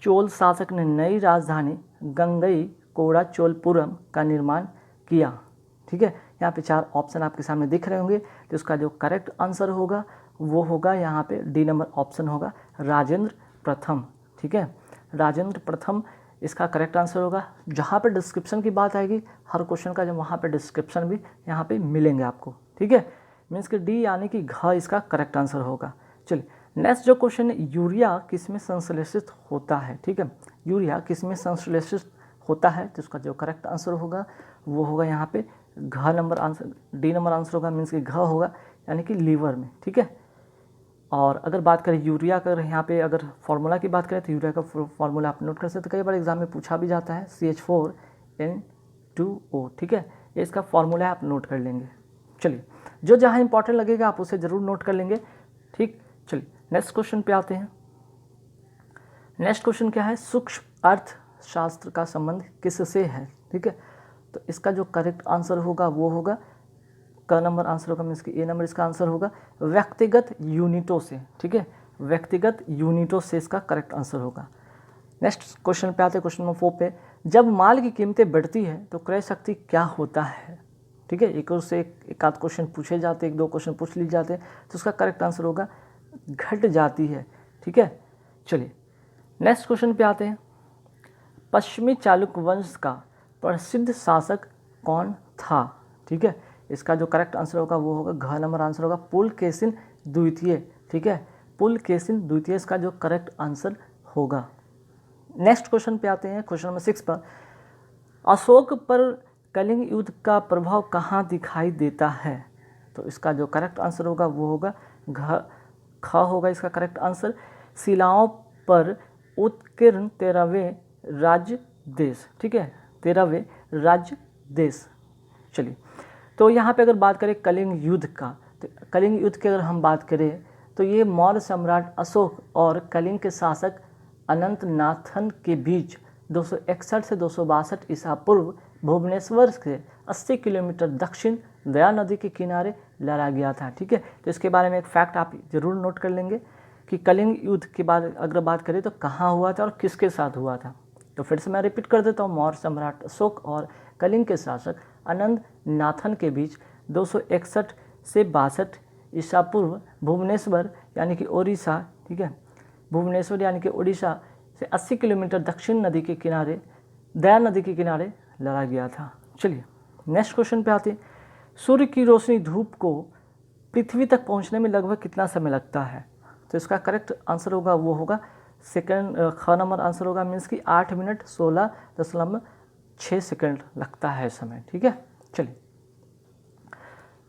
चोल शासक ने नई राजधानी गंगईकोंडाचोलपुरम का निर्माण किया? ठीक है, यहाँ पे 4 ऑप्शन आपके सामने दिख रहे होंगे, तो इसका जो करेक्ट आंसर होगा वो होगा यहाँ पे डी नंबर ऑप्शन होगा, राजेंद्र प्रथम। ठीक है, राजेंद्र प्रथम इसका करेक्ट आंसर होगा। जहाँ पे डिस्क्रिप्शन की बात आएगी हर क्वेश्चन का, जब वहाँ पे डिस्क्रिप्शन भी यहाँ पे मिलेंगे आपको। ठीक है, मीन्स कि डी यानी कि घ इसका करेक्ट आंसर होगा। चलिए नेक्स्ट जो क्वेश्चन है, यूरिया किसमें संश्लेषित होता है? ठीक है, यूरिया किसमें संश्लेषित होता है, तो इसका जो करेक्ट आंसर होगा वो होगा यहाँ पे घ number answer, D number answer होगा, मीन्स कि घ होगा यानी कि लीवर में। ठीक है, और अगर बात करें यूरिया का, यहाँ पे अगर फार्मूला की बात करें तो यूरिया का फार्मूला आप नोट कर सकते, कई बार एग्जाम में पूछा भी जाता है, CH4N2O। ठीक है, ये इसका फार्मूला है, आप नोट कर लेंगे। चलिए जो जहाँ इंपॉर्टेंट लगेगा आप उसे ज़रूर नोट कर लेंगे। ठीक, चलिए नेक्स्ट क्वेश्चन पे आते हैं। नेक्स्ट क्वेश्चन क्या है, सूक्ष्म अर्थशास्त्र का संबंध किससे है? ठीक है, तो इसका जो करेक्ट आंसर होगा वो होगा क नंबर आंसर होगा, मीन्स कि ए नंबर इसका आंसर होगा, व्यक्तिगत यूनिटों से। ठीक है, व्यक्तिगत यूनिटों से इसका करेक्ट आंसर होगा। नेक्स्ट क्वेश्चन पे आते हैं, क्वेश्चन नंबर 4 पे, जब माल की कीमतें बढ़ती है तो क्रय शक्ति क्या होता है? ठीक है, एक और से एक आध क्वेश्चन पूछे जाते हैं, 1-2 क्वेश्चन पूछ लिए जाते हैं, तो उसका करेक्ट आंसर होगा घट जाती है। ठीक है, चलिए नेक्स्ट क्वेश्चन पे आते हैं, पश्चिमी चालुक्य वंश का प्रसिद्ध शासक कौन था? ठीक है, इसका जो करेक्ट आंसर होगा वो होगा घ नंबर आंसर होगा, पुलकेशिन द्वितीय। ठीक है, पुलकेशिन द्वितीय इसका जो करेक्ट आंसर होगा। नेक्स्ट क्वेश्चन पे आते हैं, क्वेश्चन नंबर 6 पर, अशोक पर कलिंग युद्ध का प्रभाव कहाँ दिखाई देता है? तो इसका जो करेक्ट आंसर होगा वो होगा ख होगा इसका करेक्ट आंसर, शिलाओं पर उत्कीर्ण 13वें राज्य देश। ठीक है, 13वें राज्य देश। चलिए तो यहाँ पे अगर बात करें कलिंग युद्ध का, तो कलिंग युद्ध की अगर हम बात करें तो ये मौर्य सम्राट अशोक और कलिंग के शासक अनंतनाथन के बीच 261 से 262 ईसा पूर्व भुवनेश्वर से 80 किलोमीटर दक्षिण दया नदी के किनारे लड़ा गया था। ठीक है, तो इसके बारे में एक फैक्ट आप जरूर नोट कर लेंगे कि कलिंग युद्ध के बाद अगर बात करें तो कहाँ हुआ था और किसके साथ हुआ था। तो फिर से मैं रिपीट कर देता हूँ, मौर्य सम्राट अशोक और कलिंग के शासक अनंत नाथन के बीच 261 से 62 ईसा पूर्व भुवनेश्वर यानी कि ओडिशा, ठीक है, भुवनेश्वर यानी कि ओडिशा से 80 किलोमीटर दक्षिण नदी के किनारे दया नदी के किनारे लड़ा गया था। चलिए नेक्स्ट क्वेश्चन पे आते हैं, सूर्य की रोशनी धूप को पृथ्वी तक पहुंचने में लगभग कितना समय लगता है? तो इसका करेक्ट आंसर होगा वो होगा सेकंड, ख नंबर आंसर होगा, मीन्स कि 8 मिनट 16.6 सेकंड लगता है समय। ठीक है, चलिए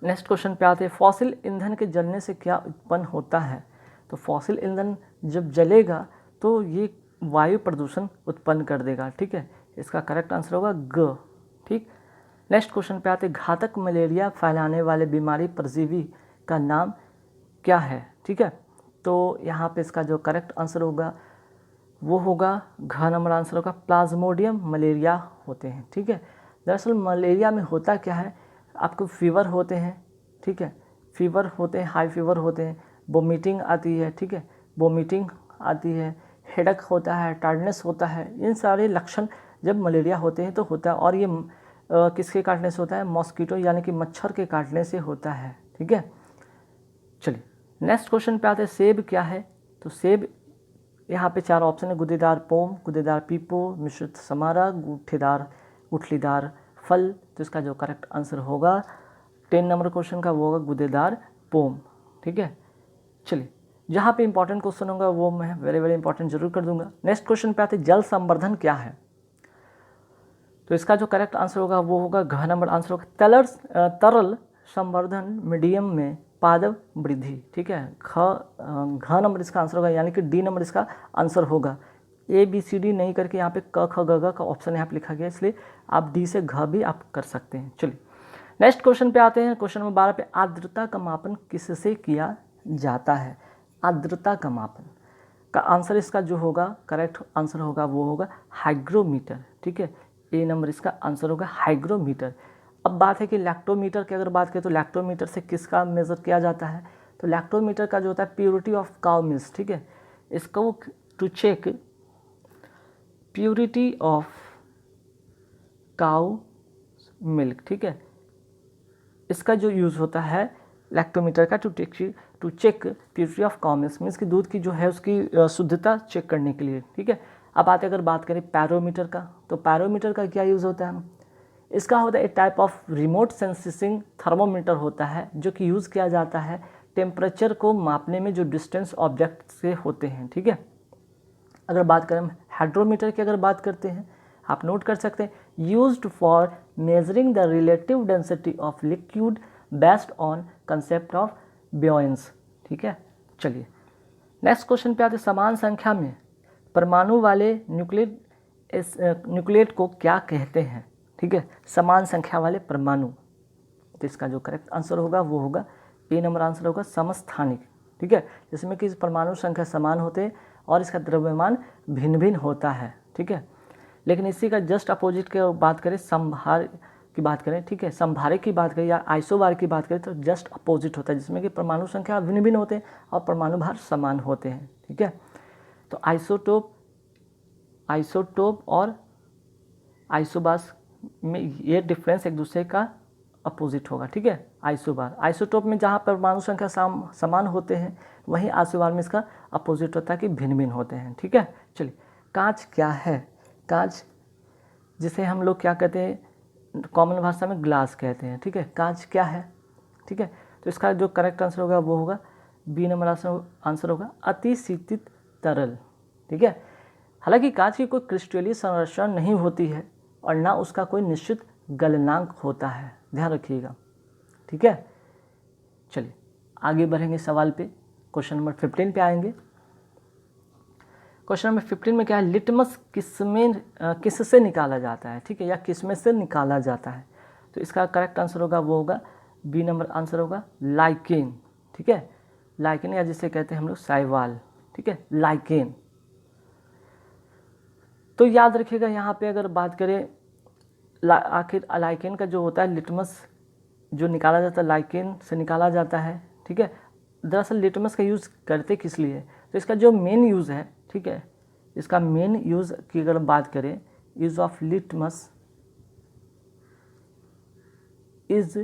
नेक्स्ट क्वेश्चन पे आते हैं, फॉसिल ईंधन के जलने से क्या उत्पन्न होता है? तो फॉसिल ईंधन जब जलेगा तो ये वायु प्रदूषण उत्पन्न कर देगा। ठीक है, इसका करेक्ट आंसर होगा ग। ठीक, नेक्स्ट क्वेश्चन पे आते हैं, घातक मलेरिया फैलाने वाले बीमारी परजीवी का नाम क्या है? ठीक है, तो यहाँ पे इसका जो करेक्ट आंसर होगा वो होगा घ नंबर आंसर होगा, प्लाज्मोडियम मलेरिया होते हैं। ठीक है, दरअसल मलेरिया में होता क्या है, आपको फीवर होते हैं। ठीक है, फीवर होते हैं, हाई फीवर होते हैं, वोमिटिंग आती है। ठीक है, वोमिटिंग आती है, हेडेक होता है, टायर्डनेस होता है, इन सारे लक्षण जब मलेरिया होते हैं तो होता है। और ये किसके काटने से होता है? मॉस्किटो यानी कि मच्छर के काटने से होता है। ठीक है, चलिए नेक्स्ट क्वेश्चन पे आते हैं, सेब क्या है? तो सेब यहाँ पे 4 ऑप्शन है, गुदेदार पोम, गुदेदार पीपो, मिश्रित समारा, गुठलीदार फल। तो इसका जो करेक्ट आंसर होगा 10 नंबर क्वेश्चन का वो होगा गुदेदार पोम। ठीक है, चलिए जहाँ पे इंपॉर्टेंट क्वेश्चन होगा वो मैं वेरी इंपॉर्टेंट जरूर कर दूंगा। नेक्स्ट क्वेश्चन पे आते हैं, जल संवर्धन क्या है? तो इसका जो करेक्ट आंसर होगा वो होगा घ नंबर आंसर होगा, तरल संवर्धन मीडियम में पादप वृद्धि। ठीक है, घ नंबर इसका आंसर होगा, यानी कि डी नंबर इसका आंसर होगा। ABCD नहीं करके यहाँ पे क ख ग घ का ऑप्शन यहाँ पे लिखा गया, इसलिए आप डी से घ भी आप कर सकते हैं। चलिए नेक्स्ट क्वेश्चन पे आते हैं, क्वेश्चन नंबर 12 पे, आर्द्रता का मापन किससे किया जाता है? आर्द्रता का मापन का आंसर इसका जो होगा करेक्ट आंसर होगा वो होगा हाइग्रोमीटर। ठीक है, ए नंबर इसका आंसर होगा हाइग्रोमीटर। अब बात है कि लैक्टोमीटर की अगर बात करें तो लैक्टोमीटर से किसका मेज़र किया जाता है? तो लैक्टोमीटर का जो होता है प्योरिटी ऑफ काउ मिल्क। ठीक है, इसको to check purity of cow milk, ठीक है। इसका जो यूज़ होता है लैक्टोमीटर का to check purity of cow milk, means कि दूध की जो है उसकी शुद्धता चेक करने के लिए, ठीक है। अब आते अगर बात करें पैरोमीटर का, तो पैरोमीटर का क्या यूज़ होता है? इसका होता है एक type of remote sensing thermometer होता है जो कि यूज़ किया जाता है टेम्परेचर को मापने में जो डिस्टेंस ऑब्जेक्ट से होते हैं, ठीक है। अगर बात करें हाइड्रोमीटर की, अगर बात करते हैं, आप नोट कर सकते हैं used for measuring the relative density of liquid based on concept of buoyancy, ठीक है। चलिए नेक्स्ट क्वेश्चन पे आते, समान संख्या में परमाणु वाले न्यूक्लियेट को क्या कहते हैं, ठीक है। समान संख्या वाले परमाणु, तो इसका जो करेक्ट आंसर होगा वो होगा ए नंबर आंसर होगा समस्थानिक, ठीक है। जिसमें कि परमाणु संख्या समान होते हैं और इसका द्रव्यमान भिन्न भिन्न होता है, ठीक है। लेकिन इसी का जस्ट अपोजिट की बात करें, समभार की बात करें, ठीक है, समभारे की बात करें या आइसोबार की बात करें तो जस्ट अपोजिट होता है, जिसमें कि परमाणु संख्या भिन्न भिन्न होते हैं और परमाणु भार समान होते हैं, ठीक है। तो आइसोटोप और आइसोबार में ये डिफरेंस एक दूसरे का अपोजिट होगा, ठीक है। आइसोटोप में जहाँ परमाणु संख्या समान होते हैं, वहीं आइसोबार में इसका अपोजिट होता है कि भिन्न भिन्न होते हैं, ठीक है। चलिए कांच क्या है? कांच जिसे हम लोग क्या कहते हैं, कॉमन भाषा में ग्लास कहते हैं, ठीक है। कांच क्या है, ठीक है। तो इसका जो करेक्ट आंसर होगा वो होगा बी नंबर आंसर होगा अतिशीतित तरल, ठीक है। हालांकि कांच की कोई क्रिस्टलीय संरचना नहीं होती है और ना उसका कोई निश्चित गलनांक होता है, ध्यान रखिएगा, ठीक है। चलिए आगे बढ़ेंगे सवाल पे, क्वेश्चन नंबर 15 पे आएंगे। क्वेश्चन नंबर 15 में क्या है, लिटमस किससे निकाला जाता है, ठीक है, या किसमें से निकाला जाता है? तो इसका करेक्ट आंसर होगा वो होगा बी नंबर आंसर होगा लाइकेन, ठीक है। लाइकेन या जिसे कहते हैं हम लोग शैवाल, ठीक है, लाइकेन। तो याद रखिएगा यहाँ पे अगर बात करें आखिर लाइकेन का जो होता है, लिटमस जो निकाला जाता है लाइकेन से निकाला जाता है, ठीक है। दरअसल लिटमस का यूज़ करते किस लिए? तो इसका जो मेन यूज़ है, ठीक है, इसका मेन यूज़ की अगर बात करें, use of litmus is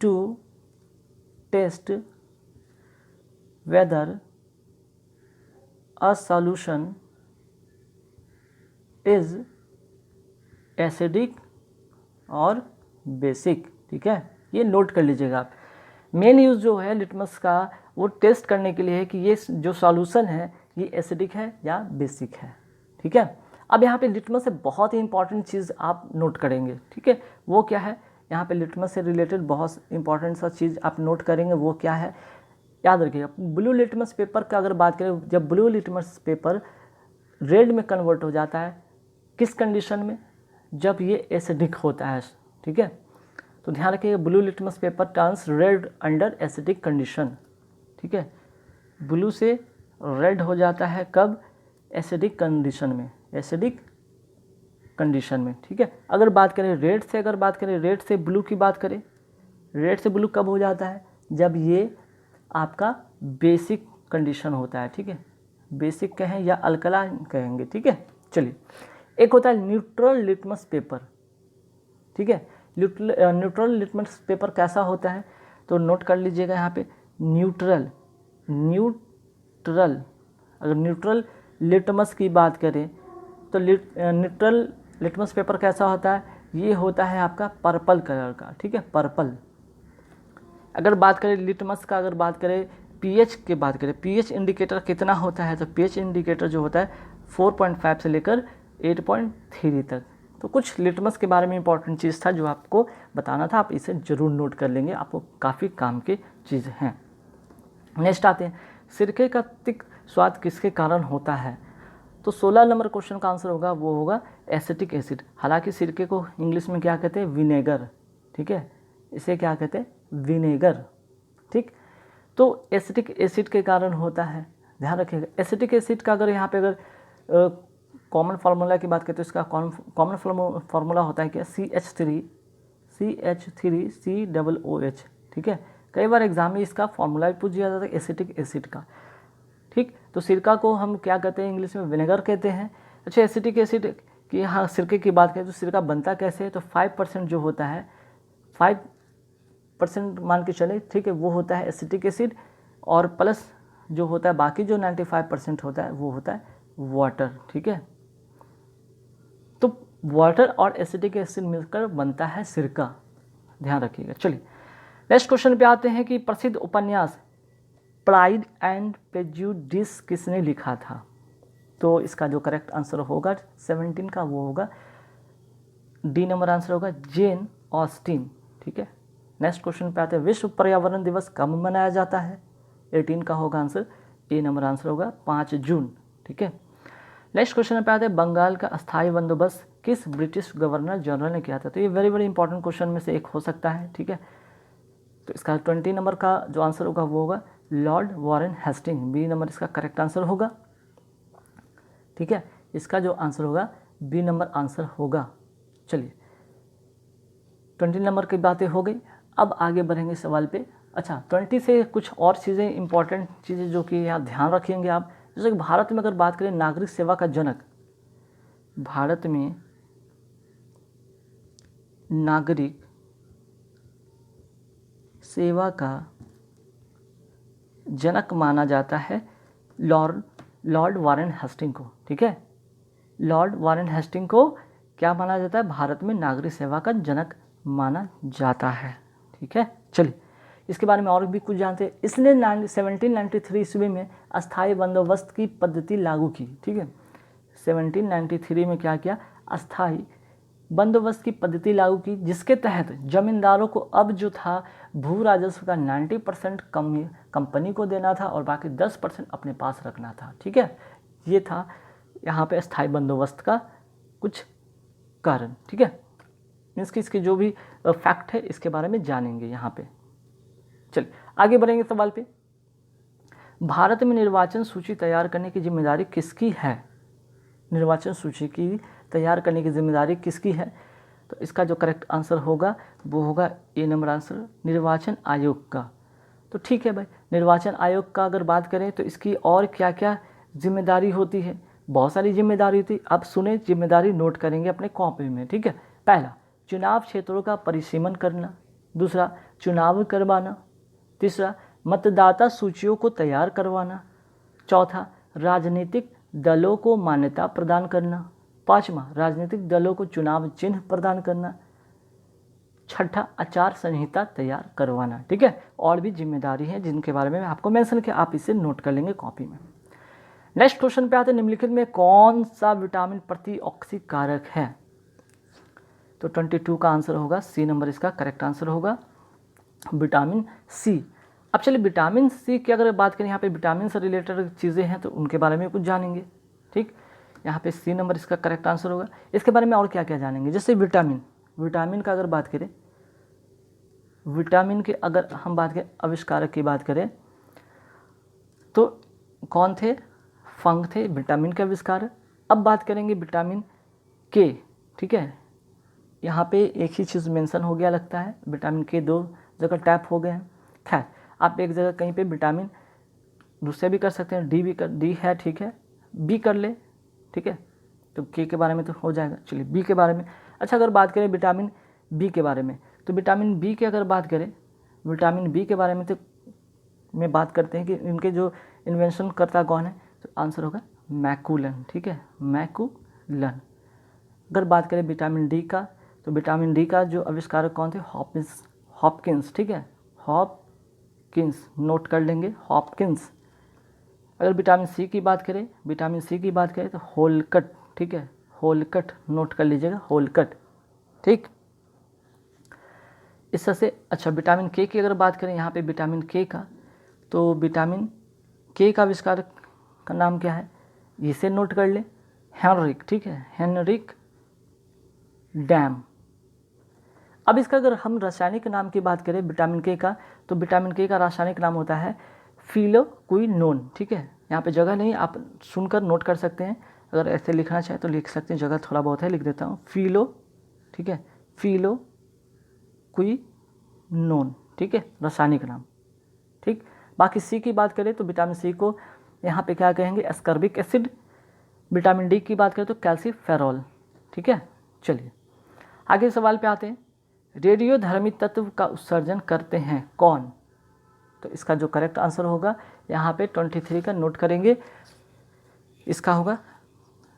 to test whether a solution is acidic और बेसिक, ठीक है। ये नोट कर लीजिएगा आप। मेन यूज़ जो है लिटमस का वो टेस्ट करने के लिए है कि ये जो सॉल्यूशन है ये एसिडिक है या बेसिक है, ठीक है। अब यहाँ पे लिटमस से बहुत ही इंपॉर्टेंट चीज़ आप नोट करेंगे, ठीक है। वो क्या है? यहाँ पे लिटमस से रिलेटेड बहुत इंपॉर्टेंट सा चीज़ आप नोट करेंगे, वो क्या है याद रखिएगा। ब्लू लिटमस पेपर का अगर बात करें, जब ब्लू लिटमस पेपर रेड में कन्वर्ट हो जाता है, किस कंडीशन में? जब ये एसिडिक होता है, ठीक है। तो ध्यान रखिएगा blue litmus paper turns red under acidic condition, ठीक है। ब्लू से रेड हो जाता है कब? एसिडिक कंडीशन में, एसिडिक कंडीशन में, ठीक है। अगर बात करें रेड से, अगर बात करें रेड से ब्लू की बात करें, रेड से ब्लू कब हो जाता है? जब ये आपका बेसिक कंडीशन होता है, ठीक है। बेसिक कहें या अल्कलाइन कहेंगे, ठीक है। चलिए एक होता है न्यूट्रल लिटमस पेपर, ठीक है। न्यूट्रल लिटमस पेपर कैसा होता है? तो नोट कर लीजिएगा यहाँ पे न्यूट्रल, अगर न्यूट्रल लिटमस की बात करें तो न्यूट्रल लिटमस पेपर कैसा होता है? ये होता है आपका पर्पल कलर का, ठीक है, पर्पल। अगर बात करें लिटमस का, अगर बात करें पीएच की बात करें, पीएच इंडिकेटर कितना होता है? तो पीएच इंडिकेटर जो होता है 4.5 से लेकर 8.3 तक। तो कुछ लिटमस के बारे में इंपॉर्टेंट चीज़ था जो आपको बताना था, आप इसे ज़रूर नोट कर लेंगे, आपको काफ़ी काम की चीज़ें हैं। नेक्स्ट आते हैं, सिरके का तिक्त स्वाद किसके कारण होता है? तो 16 नंबर क्वेश्चन का आंसर होगा वो होगा एसिटिक एसिड। हालांकि सिरके को इंग्लिश में क्या कहते हैं? विनेगर, ठीक है, इसे क्या कहते हैं? विनेगर, ठीक। तो एसिटिक एसिड के कारण होता है, ध्यान रखिएगा। एसिटिक एसिड का अगर यहाँ पे अगर कॉमन फार्मूला की बात करें तो इसका कॉमन फार्मूला होता है क्या? CH3COOH, ठीक है। कई बार एग्जाम में इसका फार्मूला भी पूछ दिया जाता है एसिटिक एसिड का, ठीक। तो सिरका को हम क्या कहते हैं? इंग्लिश में विनेगर कहते हैं। अच्छा एसिटिक एसिड की यहाँ सिरके की बात करें तो सिरका बनता कैसे है, तो 5% जो होता है 5% मान के चले, ठीक है, वो होता है एसिटिक एसिड, और प्लस जो होता है बाकी जो 95% होता है वो होता है वाटर, ठीक है। तो वाटर और एसिटिक एसिड मिलकर बनता है सिरका, ध्यान रखिएगा। चलिए नेक्स्ट क्वेश्चन पे आते हैं कि प्रसिद्ध उपन्यास प्राइड एंड प्रेजुडिस किसने लिखा था। तो इसका जो करेक्ट आंसर होगा 17 का वो होगा डी नंबर आंसर होगा जेन ऑस्टिन, ठीक है। नेक्स्ट क्वेश्चन पे आते हैं विश्व पर्यावरण दिवस कब मनाया जाता है। 18 का होगा आंसर, ए नंबर आंसर होगा 5 जून, ठीक है। नेक्स्ट क्वेश्चन पे आते हैं बंगाल का अस्थायी बंदोबस्त किस ब्रिटिश गवर्नर जनरल ने किया था। तो ये वेरी वेरी इंपॉर्टेंट क्वेश्चन में से एक हो सकता है, ठीक है। तो इसका 20 नंबर का जो आंसर होगा वो होगा Lord Warren Hasting, B number इसका करेक्ट आंसर होगा, ठीक है। इसका जो आंसर होगा बी नंबर आंसर होगा। चलिए 20 नंबर की बातें हो गई, अब आगे बढ़ेंगे सवाल पे। अच्छा 20 से कुछ और चीज़ें इंपॉर्टेंट चीज़ें जो कि यहाँ ध्यान रखेंगे आप, जैसे कि भारत में अगर बात करें नागरिक सेवा का जनक, भारत में नागरिक सेवा का जनक माना जाता है लॉर्ड वॉरेन हेस्टिंग को, ठीक है। लॉर्ड वॉरेन हेस्टिंग को क्या माना जाता है, भारत में नागरिक सेवा का जनक माना जाता है, ठीक है। चलिए इसके बारे में और भी कुछ जानते हैं। इसने 1793 ईस्वी में अस्थायी बंदोबस्त की पद्धति लागू की, ठीक है। 1793 में क्या किया, अस्थायी बंदोबस्त की पद्धति लागू की, जिसके तहत जमींदारों को अब जो था भू राजस्व का 90% कंपनी को देना था और बाकी 10% अपने पास रखना था, ठीक है। ये था यहाँ पे अस्थायी बंदोबस्त का कुछ कारण, ठीक है। मीन्स कि इसके जो भी फैक्ट है इसके बारे में जानेंगे यहाँ पे। चलिए आगे बढ़ेंगे सवाल पे। भारत में निर्वाचन सूची तैयार करने की जिम्मेदारी किसकी है। निर्वाचन सूची की तैयार करने की जिम्मेदारी किसकी है, तो इसका जो करेक्ट आंसर होगा वो होगा ए नंबर आंसर निर्वाचन आयोग का। तो ठीक है भाई, निर्वाचन आयोग का अगर बात करें तो इसकी और क्या क्या जिम्मेदारी होती है, बहुत सारी जिम्मेदारी होती है। आप सुने, जिम्मेदारी नोट करेंगे अपने कॉपी में, ठीक है। पहला, चुनाव क्षेत्रों का परिसीमन करना। दूसरा, चुनाव करवाना। तीसरा, मतदाता सूचियों को तैयार करवाना। चौथा, राजनीतिक दलों को मान्यता प्रदान करना। पांचवा, राजनीतिक दलों को चुनाव चिन्ह प्रदान करना। छठा, आचार संहिता तैयार करवाना, ठीक है। और भी जिम्मेदारी है जिनके बारे में आपको मेंशन किया, आप इसे नोट कर लेंगे कॉपी में। नेक्स्ट क्वेश्चन पे आते हैं निम्नलिखित में कौन सा विटामिन प्रतिऑक्सीकारक है। तो 22 का आंसर होगा सी नंबर इसका करेक्ट आंसर होगा विटामिन सी। अब चलिए विटामिन सी की अगर बात करें, यहाँ पे विटामिन से रिलेटेड चीज़ें हैं तो उनके बारे में कुछ जानेंगे, ठीक। यहाँ पे सी नंबर इसका करेक्ट आंसर होगा। इसके बारे में और क्या क्या जानेंगे, जैसे विटामिन का अगर बात करें, विटामिन के अगर हम बात करें आविष्कारक की बात करें तो कौन थे, फंग थे विटामिन के आविष्कारक। अब बात करेंगे विटामिन के, ठीक है। यहाँ पे एक ही चीज़ मेंशन हो गया लगता है, विटामिन के 2 जगह टैप हो गए हैं। खैर आप एक जगह कहीं पे विटामिन दूसरे भी कर सकते हैं, डी है, ठीक है, बी कर ले, ठीक है। तो के बारे में तो हो जाएगा। चलिए बी के बारे में, अच्छा अगर बात करें विटामिन बी के बारे में, तो विटामिन बी की अगर बात करें, विटामिन बी के बारे में तो में बात करते हैं कि इनके जो इन्वेंशन करता कौन है, तो आंसर होगा मैकुलन, ठीक है, मैकुलन। अगर बात करें विटामिन डी का, तो विटामिन डी का जो आविष्कारक कौन थे, हॉपकिंस, ठीक है, हॉपकिंस, नोट कर लेंगे हॉपकिंस। अगर विटामिन सी की बात करें, विटामिन सी की बात करें तो होलकट, ठीक है, होलकट नोट कर लीजिएगा, होलकट, ठीक। इस तरह से अच्छा विटामिन के की अगर बात करें यहाँ पे विटामिन के का, तो विटामिन के का आविष्कारक का नाम क्या है, इसे नोट कर ले, हेनरिक, ठीक है, हेनरिक डैम। अब इसका अगर हम रासायनिक नाम की बात करें विटामिन के का, तो विटामिन के का रासायनिक नाम होता है फिलोक्विनोन, ठीक है। यहाँ पे जगह नहीं, आप सुनकर नोट कर सकते हैं, अगर ऐसे लिखना चाहे तो लिख सकते हैं, जगह थोड़ा बहुत है, लिख देता हूँ ठीक है, फिलोक्विनोन, ठीक है, रासायनिक नाम, ठीक। बाकी सी की बात करें तो विटामिन सी को यहाँ पे क्या कहेंगे, एस्कॉर्बिक एसिड, विटामिन डी की बात करें तो कैल्सीफेरॉल। ठीक है, चलिए आगे सवाल पे आते हैं। रेडियोधर्मी तत्व का उत्सर्जन करते हैं कौन? तो इसका जो करेक्ट आंसर होगा यहाँ पे 23 का नोट करेंगे, इसका होगा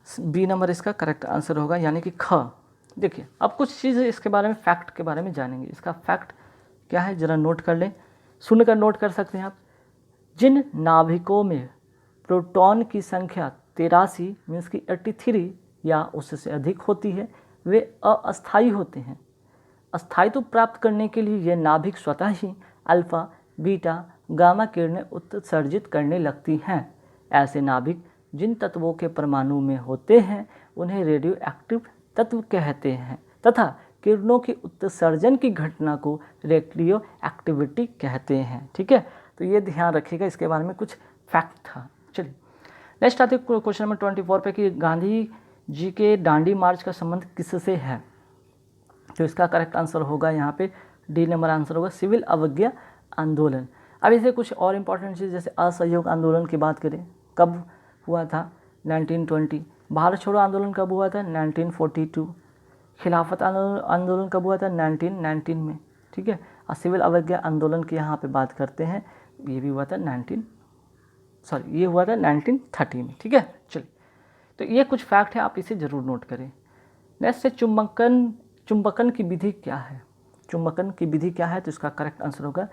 बी नंबर, इसका करेक्ट आंसर होगा यानी कि ख। देखिए अब कुछ चीज़ इसके बारे में, फैक्ट के बारे में जानेंगे। इसका फैक्ट क्या है ज़रा नोट कर लें, सुनकर नोट कर सकते हैं आप। जिन नाभिकों में प्रोटॉन की संख्या 83 मीन्स की 83 या उससे अधिक होती है वे अस्थायी होते हैं। अस्थायित्व प्राप्त करने के लिए ये नाभिक स्वतः ही अल्फा, बीटा, गामा किरणें उत्सर्जित करने लगती हैं। ऐसे नाभिक जिन तत्वों के परमाणु में होते हैं उन्हें रेडियो एक्टिव तत्व कहते हैं तथा किरणों के उत्सर्जन की घटना को रेडियो एक्टिविटी कहते हैं। ठीक है, तो ये ध्यान रखिएगा, इसके बारे में कुछ फैक्ट था। चलिए नेक्स्ट आते हैं क्वेश्चन नंबर 24 पे कि गांधी जी के दांडी मार्च का संबंध किससे है? तो इसका करेक्ट आंसर होगा यहाँ पे डी नंबर आंसर होगा सिविल अवज्ञा आंदोलन। अब इसे कुछ और इम्पॉर्टेंट चीज़ जैसे असहयोग आंदोलन की बात करें, कब हुआ था? 1920। भारत छोड़ो आंदोलन कब हुआ था? 1942। खिलाफत आंदोलन कब हुआ था? 1919 में। ठीक है, और सिविल अवज्ञा आंदोलन की यहाँ पे बात करते हैं, ये भी हुआ था 1930 में। ठीक है, चलिए तो ये कुछ फैक्ट है, आप इसे ज़रूर नोट करें। नेक्स्ट है चुंबकन की विधि क्या है? चुंबकन की विधि क्या है? तो इसका करेक्ट आंसर होगा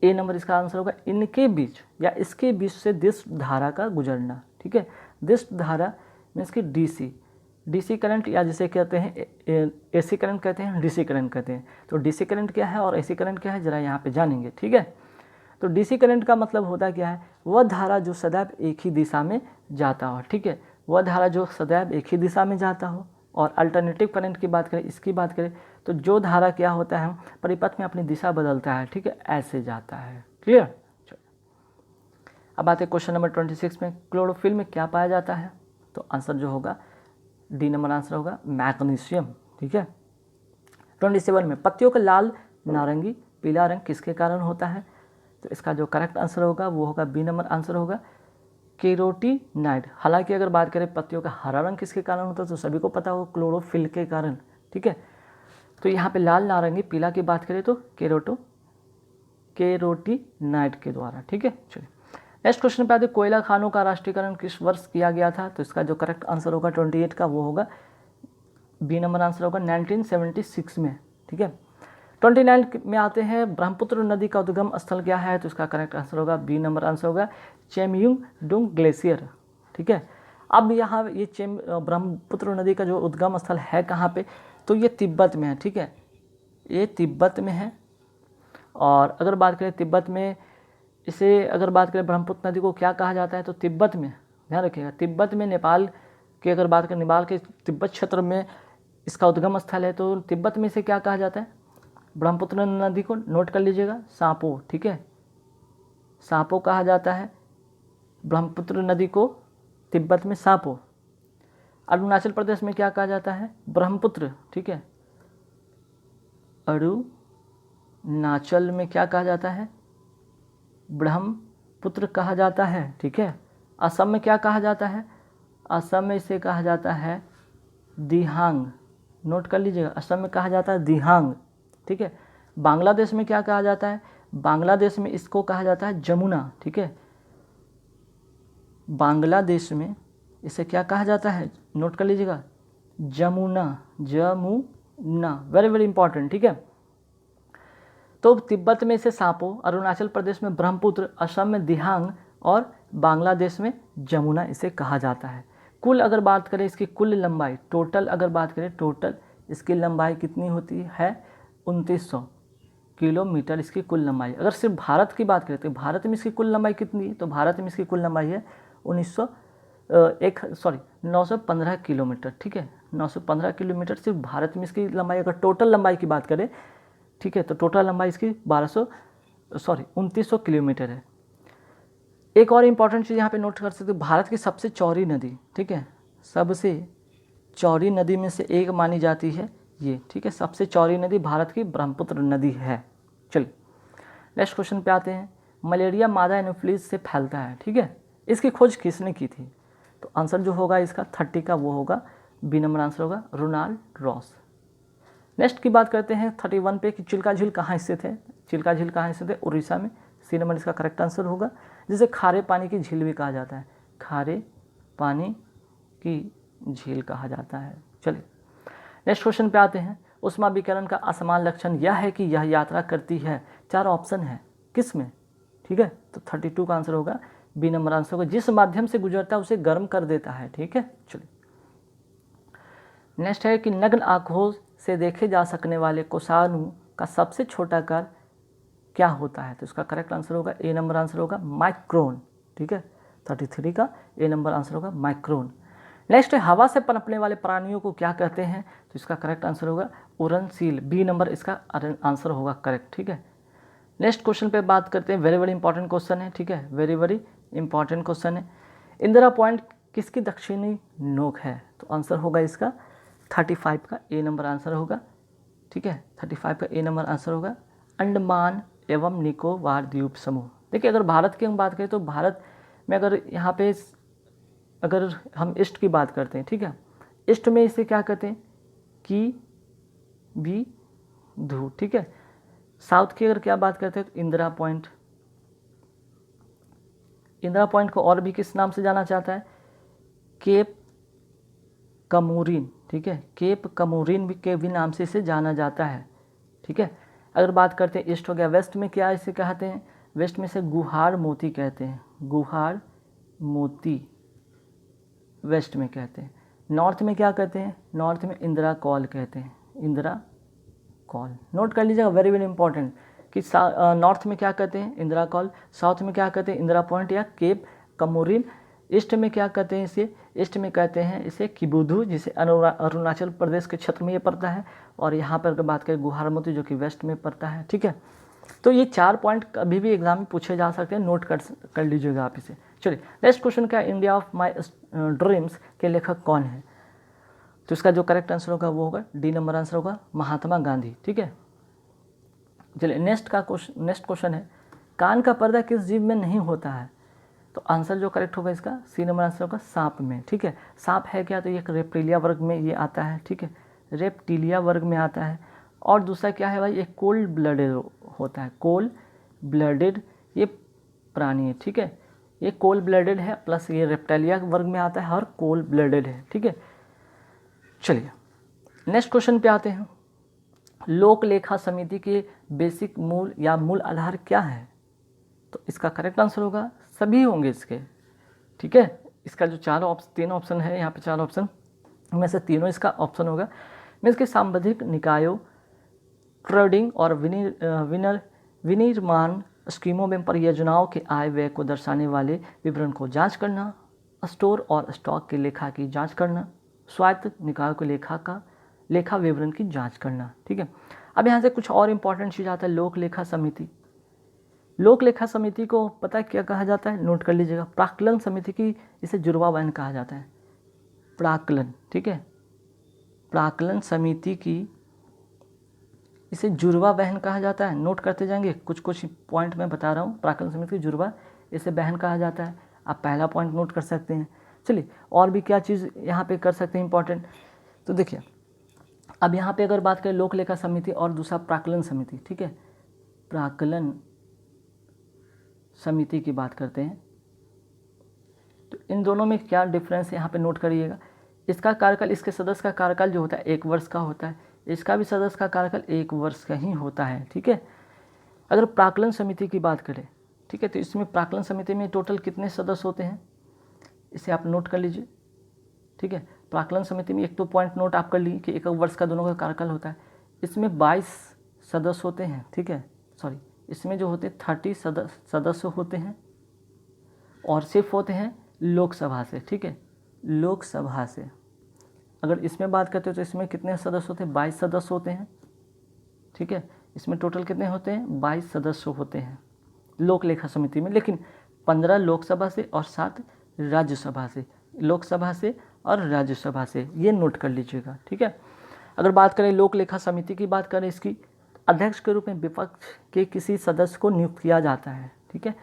ए नंबर, इसका आंसर होगा इनके बीच या इसके बीच से दिष्ट धारा का गुजरना। ठीक है, दिष्ट धारा मीन्स कि डीसी करंट या जिसे कहते हैं एसी करंट कहते हैं, डीसी करंट कहते हैं। तो डीसी करंट क्या है और एसी करंट क्या है ज़रा यहाँ पे जानेंगे। ठीक है, तो डीसी करंट का मतलब होता क्या है? वह धारा जो सदैव एक ही दिशा में जाता हो। ठीक है, वह धारा जो सदैव एक ही दिशा में जाता हो। और अल्टरनेटिव करंट की बात करें, इसकी बात करें तो जो धारा क्या होता है परिपथ में अपनी दिशा बदलता है। ठीक है, ऐसे जाता है। क्लियर? चलो अब आते हैं क्वेश्चन नंबर 26 में, क्लोरोफिल में क्या पाया जाता है? तो आंसर जो होगा डी नंबर आंसर होगा मैग्नीशियम। ठीक है, 27 में पत्तियों का लाल, नारंगी, पीला रंग किसके कारण होता है? तो इसका जो करेक्ट आंसर होगा वो होगा बी नंबर आंसर होगा कैरोटीनाइड। हालांकि अगर बात करें पत्तियों का हरा रंग किसके कारण होता है तो सभी को पता हो क्लोरोफिल के कारण। ठीक है, तो यहाँ पे लाल, नारंगी, पीला की बात करें तो कैरोटीनाइड के द्वारा। ठीक है, चलिए नेक्स्ट क्वेश्चन पे आते, कोयला खानों का राष्ट्रीयकरण किस वर्ष किया गया था? तो इसका जो करेक्ट आंसर होगा 28 का वो होगा बी नंबर आंसर होगा 1976 में। ठीक है, 29 में आते हैं, ब्रह्मपुत्र नदी का उद्गम स्थल क्या है? तो इसका करेक्ट आंसर होगा बी नंबर आंसर होगा चेमयुंगडुंग ग्लेशियर। ठीक है, अब यहाँ ये ब्रह्मपुत्र नदी का जो उद्गम स्थल है कहाँ पे? तो ये तिब्बत में है। ठीक है, ये तिब्बत में है। और अगर बात करें तिब्बत में, इसे अगर बात करें ब्रह्मपुत्र नदी को क्या कहा जाता है? तो तिब्बत में, ध्यान रखिएगा, तिब्बत में, नेपाल की अगर बात करें, नेपाल के तिब्बत क्षेत्र में इसका उद्गम स्थल है। तो तिब्बत में इसे क्या कहा जाता है? ब्रह्मपुत्र नदी को नोट कर लीजिएगा, सांपो। ठीक है, सांपो कहा जाता है ब्रह्मपुत्र नदी को तिब्बत में, सांपो। अरुणाचल प्रदेश में क्या कहा जाता है? ब्रह्मपुत्र। ठीक है, अरुणाचल में क्या कहा जाता है? ब्रह्मपुत्र कहा जाता है। ठीक है, असम में क्या कहा जाता है? असम में इसे कहा जाता है दिहांग। नोट कर लीजिएगा, असम में कहा जाता है दिहांग। ठीक है, बांग्लादेश में क्या कहा जाता है? बांग्लादेश में इसको कहा जाता है जमुना। ठीक है, बांग्लादेश में इसे क्या कहा जाता है? नोट कर लीजिएगा, Jamuna, Jamuna, very very important. ठीक है, तो तिब्बत में इसे सांपो, अरुणाचल प्रदेश में ब्रह्मपुत्र, असम में दिहांग और बांग्लादेश में जमुना इसे कहा जाता है। कुल अगर बात करें इसकी कुल लंबाई, टोटल अगर बात करें, टोटल इसकी लंबाई कितनी होती है? 2900 किलोमीटर इसकी कुल लंबाई। अगर सिर्फ भारत की बात करें तो भारत में इसकी कुल लंबाई कितनी है? तो भारत में इसकी कुल लंबाई है 915 किलोमीटर। ठीक है, 915 किलोमीटर सिर्फ भारत में इसकी लंबाई। अगर टोटल लंबाई की बात करें, ठीक है, तो टोटल लंबाई इसकी 2900 किलोमीटर है। एक और इम्पॉर्टेंट चीज़ यहाँ पे नोट कर सकते हो, भारत की सबसे चौड़ी नदी। ठीक है, सबसे चौड़ी नदी में से एक मानी जाती है ये। ठीक है, सबसे चौड़ी नदी भारत की ब्रह्मपुत्र नदी है। चलिए नेक्स्ट क्वेश्चन पे आते हैं, मलेरिया मादा एनोफिलीज से फैलता है। ठीक है, इसकी खोज किसने की थी? तो आंसर जो होगा इसका 30 का वो होगा बी नंबर आंसर होगा रोनाल्ड रॉस। नेक्स्ट की बात करते हैं 31 पे कि चिल्का झील कहाँ स्थित है। चिल्का झील कहाँ स्थित है? उड़ीसा में। सी नंबर इसका करेक्ट आंसर होगा, जिसे खारे पानी की झील भी कहा जाता है। खारे पानी की झील कहा जाता है। चलिए नेक्स्ट क्वेश्चन पे आते हैं। उष्मा विकिरण का असमान लक्षण यह है कि यह यात्रा करती है, 4 ऑप्शन है, किस में? ठीक है, तो 32 का आंसर होगा बी नंबर आंसर होगा, जिस माध्यम से गुजरता है उसे गर्म कर देता है। ठीक है, चलिए नेक्स्ट है कि नग्न आँखों से देखे जा सकने वाले कोषाणु का सबसे छोटा आकार क्या होता है? तो इसका करेक्ट आंसर होगा ए नंबर आंसर होगा माइक्रोन। ठीक है, 33 का ए नंबर आंसर होगा माइक्रोन। नेक्स्ट है हवा से पनपने वाले प्राणियों को क्या कहते हैं? तो इसका करेक्ट आंसर होगा उड़नशील। बी नंबर इसका आंसर होगा करेक्ट। ठीक है, नेक्स्ट क्वेश्चन पे बात करते हैं। वेरी वेरी इंपॉर्टेंट क्वेश्चन है। ठीक है, वेरी वेरी इंपॉर्टेंट क्वेश्चन है। इंदिरा पॉइंट किसकी दक्षिणी नोक है? तो आंसर होगा इसका 35 का ए नंबर आंसर होगा। ठीक है, 35 का ए नंबर आंसर होगा अंडमान एवं निकोबार द्वीप समूह। देखिए अगर भारत की हम बात करें तो भारत में अगर यहाँ पे अगर हम ईस्ट की बात करते हैं, ठीक है, ईस्ट में इसे क्या कहते हैं? की बी धू। ठीक है, साउथ की अगर क्या बात करते हैं तो इंदिरा पॉइंट। इंदिरा पॉइंट को और भी किस नाम से जाना जाता है? केप कमोरिन। ठीक है, केप कमोरिन के भी नाम से इसे जाना जाता है। ठीक है, अगर बात करते हैं ईस्ट हो गया। वेस्ट में क्या इसे कहते हैं? वेस्ट में से गुहार मोती कहते हैं। गुहार मोती वेस्ट में कहते हैं। नॉर्थ में क्या कहते हैं? नॉर्थ में इंदिरा कॉल कहते हैं। इंदिरा कॉल नोट कर लीजिएगा, वेरी वेरी इंपॉर्टेंट कि नॉर्थ में क्या कहते हैं? इंदिरा कॉल। साउथ में क्या कहते हैं? इंदिरा पॉइंट या केप कमोरिन। ईस्ट में क्या कहते हैं इसे? ईस्ट में कहते हैं इसे किबुधु, जिसे अरुणाचल प्रदेश के क्षेत्र में ये पड़ता है। और यहाँ पर अगर बात करें गुहार मोती जो कि वेस्ट में पड़ता है। ठीक है, तो ये 4 पॉइंट कभी भी एग्जाम में पूछे जा सकते हैं, नोट कर लीजिएगा आप इसे। चलिए नेक्स्ट क्वेश्चन क्या है? इंडिया ऑफ माई ड्रीम्स के लेखक कौन है? तो इसका जो करेक्ट आंसर होगा वो होगा डी नंबर आंसर होगा महात्मा गांधी। ठीक है, चलिए नेक्स्ट क्वेश्चन है कान का पर्दा किस जीव में नहीं होता है? तो आंसर जो करेक्ट होगा इसका सी नंबर आंसर होगा सांप में। ठीक है, सांप है क्या? तो ये रेप्टिलिया वर्ग में ये आता है। ठीक है, रेप्टिलिया वर्ग में आता है। और दूसरा क्या है भाई? ये कोल्ड ब्लडेड होता है। कोल्ड ब्लडेड ये प्राणी है। ठीक है, ये कोल्ड ब्लडेड है, प्लस ये रेप्टिलिया वर्ग में आता है और कोल्ड ब्लडेड है। ठीक है, चलिए नेक्स्ट क्वेश्चन पे आते हैं। लोक लेखा समिति के बेसिक मूल या मूल आधार क्या है? तो इसका करेक्ट आंसर होगा सभी होंगे इसके। ठीक है, इसका जो 3 ऑप्शन है यहाँ पे, 4 ऑप्शन में से तीनों इसका ऑप्शन होगा। में इसके सांविधिक निकायों, ट्रेडिंग और विनिर्माण स्कीमों में परियोजनाओं के आय व्यय को दर्शाने वाले विवरण को जांच करना, स्टोर और स्टॉक के लेखा की जांच करना, स्वायत्त निकायों के लेखा विवरण की जांच करना। ठीक है, अब यहाँ से कुछ और इम्पॉर्टेंट चीज़ आता है। लोक लेखा समिति। लोक लेखा समिति को पता है क्या कहा जाता है? नोट कर लीजिएगा। प्राक्कलन समिति की इसे जुड़वा बहन कहा जाता है। प्राक्कलन। ठीक है, प्राक्कलन समिति की इसे जुड़वा बहन कहा जाता है। नोट करते जाएंगे, कुछ कुछ पॉइंट मैं बता रहा हूँ। प्राक्कलन समिति की जुड़वा इसे बहन कहा जाता है। आप पहला पॉइंट नोट कर सकते हैं। चलिए और भी क्या चीज़ यहाँ पे कर सकते हैं इंपॉर्टेंट, तो देखिए अब यहाँ पे अगर बात करें लोक लेखा समिति और दूसरा प्राक्कलन समिति। ठीक है, प्राक्कलन समिति की बात करते हैं तो इन दोनों में क्या डिफरेंस है यहाँ पे नोट करिएगा। इसका कार्यकाल, इसके सदस्य का कार्यकाल जो होता है 1 वर्ष का होता है। इसका भी सदस्य का कार्यकाल 1 वर्ष का ही होता है। ठीक है, अगर प्राक्कलन समिति की बात करें, ठीक है, तो इसमें प्राक्कलन समिति में टोटल कितने सदस्य होते हैं इसे आप नोट कर लीजिए। ठीक है, प्राक्कलन समिति में एक तो पॉइंट नोट आप कर लीजिए कि 1 वर्ष का दोनों का कार्यकाल होता है। इसमें 22 सदस्य होते हैं। ठीक है, सॉरी, इसमें जो होते हैं 30 सदस्य होते हैं और सिर्फ होते हैं लोकसभा से। ठीक है, लोकसभा से अगर इसमें बात करते हो तो इसमें कितने सदस्य होते हैं? 22 सदस्य होते हैं। ठीक है, इसमें टोटल कितने होते हैं? 22 सदस्य होते हैं लोक लेखा समिति में, लेकिन 15 लोकसभा से और 7 राज्यसभा से। लोकसभा से और राज्यसभा से, ये नोट कर लीजिएगा। ठीक है, अगर बात करें लोक लेखा समिति की बात करें, इसकी अध्यक्ष के रूप में विपक्ष के किसी सदस्य को नियुक्त किया जाता है। ठीक है,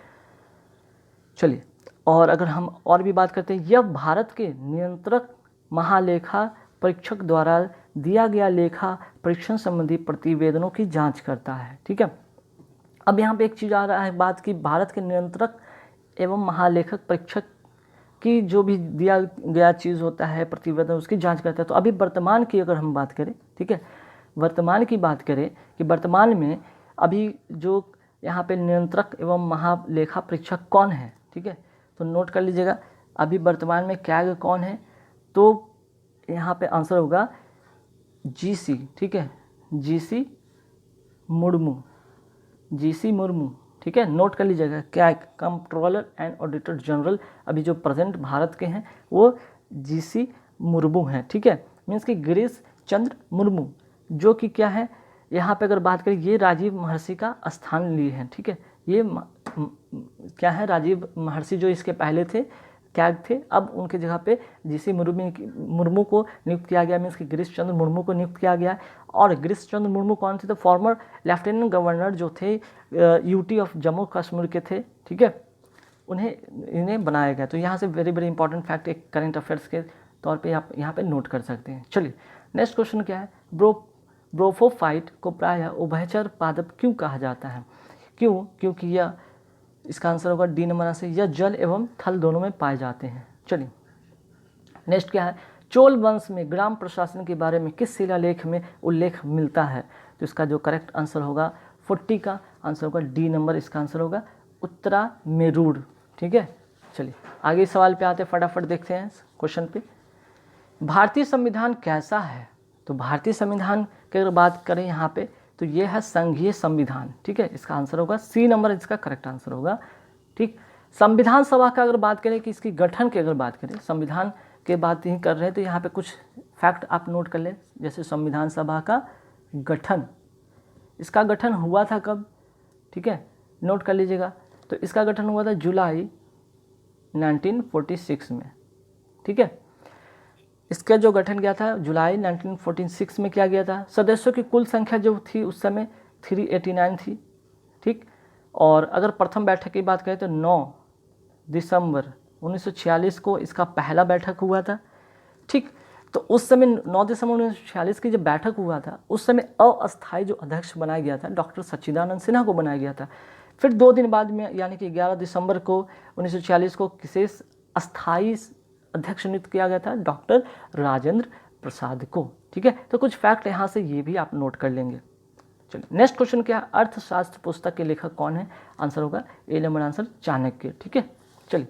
चलिए और अगर हम और भी बात करते हैं, यह भारत के नियंत्रक महालेखा परीक्षक द्वारा दिया गया लेखा परीक्षण संबंधी प्रतिवेदनों की जांच करता है। ठीक है, अब यहाँ पे एक चीज़ आ रहा है बात की, भारत के नियंत्रक एवं महालेखक परीक्षक की जो भी दिया गया चीज़ होता है प्रतिवेदन, उसकी जांच करता है। तो अभी वर्तमान की अगर हम बात करें, ठीक है, वर्तमान की बात करें कि वर्तमान में अभी जो यहाँ पे नियंत्रक एवं महालेखा परीक्षक कौन है, ठीक है, तो नोट कर लीजिएगा अभी वर्तमान में कैग कौन है, तो यहाँ पे आंसर होगा जीसी। ठीक है, जीसी मुर्मू, जीसी मुर्मू। ठीक है, नोट कर लीजिएगा, CAG controller and auditor general अभी जो प्रेजेंट भारत के हैं वो जीसी मुर्मू हैं। ठीक है, मीन्स कि गिरीश चंद्र मुर्मू, जो कि क्या है, यहाँ पे अगर बात करें ये राजीव महर्षि का स्थान लिए हैं। ठीक है, ये क्या है, राजीव महर्षि जो इसके पहले थे कैग थे, अब उनके जगह पे जीसी मुर्मू को नियुक्त किया गया, मीन्स कि गिरीश चंद्र मुर्मू को नियुक्त किया गया। और गिरीश चंद्र मुर्मू कौन थे, तो फॉर्मर लेफ्टिनेंट गवर्नर जो थे यूटी ऑफ जम्मू कश्मीर के थे। ठीक है, इन्हें बनाया गया। तो यहाँ से वेरी वेरी इंपॉर्टेंट फैक्ट एक करंट अफेयर्स के तौर पे आप यहाँ पे नोट कर सकते हैं। चलिए नेक्स्ट क्वेश्चन क्या है, ब्रोफोफाइट को प्रायः उभयचर पादप क्यों कहा जाता है? क्योंकि यह, इसका आंसर होगा डी नंबर आंसर, यह जल एवं थल दोनों में पाए जाते हैं। चलिए नेक्स्ट क्या है, चोल वंश में ग्राम प्रशासन के बारे में किस शिलालेख में उल्लेख मिलता है? तो इसका जो करेक्ट आंसर होगा 40 का आंसर होगा डी नंबर, इसका आंसर होगा उत्तरा मेरूर। ठीक है, चलिए आगे सवाल पे आते हैं, फटाफट देखते हैं क्वेश्चन पे। भारतीय संविधान कैसा है? तो भारतीय संविधान की अगर बात करें यहाँ पे तो ये है संघीय संविधान। ठीक है, इसका आंसर होगा सी नंबर, इसका करेक्ट आंसर होगा। ठीक, संविधान सभा का अगर बात करें कि इसकी गठन की अगर बात करें, संविधान के बात ही कर रहे हैं तो यहाँ पे कुछ फैक्ट आप नोट कर लें, जैसे संविधान सभा का गठन, इसका गठन हुआ था कब? ठीक है, नोट कर लीजिएगा, तो इसका गठन हुआ था जुलाई 1946 में। ठीक है, इसका जो गठन किया था जुलाई 1946 में किया गया था। सदस्यों की कुल संख्या जो थी उस समय 389 थी। ठीक, और अगर प्रथम बैठक की बात करें तो 9 दिसंबर 1946 को इसका पहला बैठक हुआ था। ठीक, तो उस समय 9 दिसंबर 1946 की जब बैठक हुआ था उस समय अस्थायी जो अध्यक्ष बनाया गया था डॉक्टर सच्चिदानंद सिन्हा को बनाया गया था। फिर 2 दिन बाद में यानी कि 11 दिसंबर को 1946 को विशेष अस्थायी अध्यक्ष नियुक्त किया गया था डॉक्टर राजेंद्र प्रसाद को। ठीक है, तो कुछ फैक्ट यहाँ से ये भी आप नोट कर लेंगे। चलिए नेक्स्ट क्वेश्चन क्या है, अर्थशास्त्र पुस्तक के लेखक कौन है? आंसर होगा ए नंबर आंसर चाणक्य। ठीक है, चलिए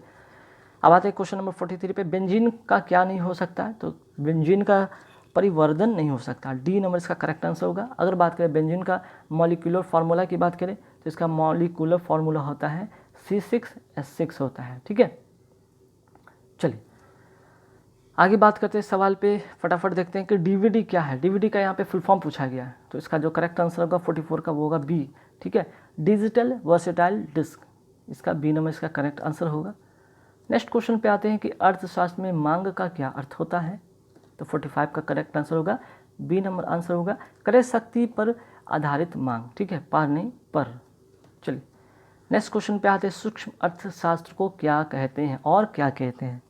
अब आते हैं क्वेश्चन नंबर 43 पे, बेंजीन का क्या नहीं हो सकता है? तो बेंजीन का परिवर्धन नहीं हो सकता, डी नंबर इसका करेक्ट आंसर होगा। अगर बात करें बेंजीन का मॉलिक्यूलर फार्मूला की बात करें तो इसका मॉलिक्यूलर फार्मूला होता है C6H6 होता है। ठीक है, चलिए आगे बात करते हैं सवाल पे, फटाफट देखते हैं कि डीवीडी क्या है। डीवीडी का यहाँ पे फुल फॉर्म पूछा गया है, तो इसका जो करेक्ट आंसर होगा 44 का वो होगा बी। ठीक है, डिजिटल वर्सेटाइल डिस्क, इसका बी नंबर इसका करेक्ट आंसर होगा। नेक्स्ट क्वेश्चन पे आते हैं कि अर्थशास्त्र में मांग का क्या अर्थ होता है? तो 45 का करेक्ट आंसर होगा बी नंबर आंसर होगा क्रय शक्ति पर आधारित मांग। ठीक है, पार नहीं पर। चलिए नेक्स्ट क्वेश्चन पे आते हैं, सूक्ष्म अर्थशास्त्र को क्या कहते हैं और क्या कहते हैं?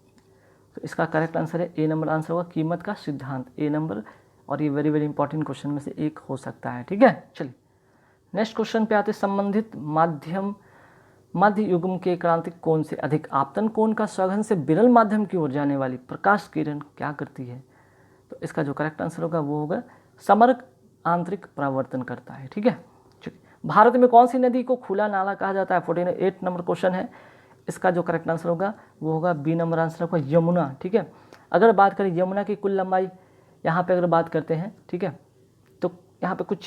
तो इसका करेक्ट आंसर है ए नंबर आंसर होगा कीमत का सिद्धांत, ए नंबर, और ये वेरी वेरी इंपॉर्टेंट क्वेश्चन में से एक हो सकता है। ठीक है, चलिए नेक्स्ट क्वेश्चन पे आते हैं, संबंधित माध्यम मध्य युग्म के क्रांतिक कोण से अधिक आपतन कोण का सघन से विरल माध्यम की ओर जाने वाली प्रकाश किरण क्या करती है? तो इसका जो करेक्ट आंसर होगा वो होगा समग्र आंतरिक परावर्तन करता है। ठीक है, चलिए भारत में कौन सी नदी को खुला नाला कहा जाता है? 48 नंबर क्वेश्चन है, इसका जो करेक्ट आंसर होगा वो होगा बी नंबर आंसर होगा यमुना। ठीक है, अगर बात करें यमुना की कुल लंबाई, यहाँ पे अगर बात करते हैं, ठीक है, तो यहाँ पे कुछ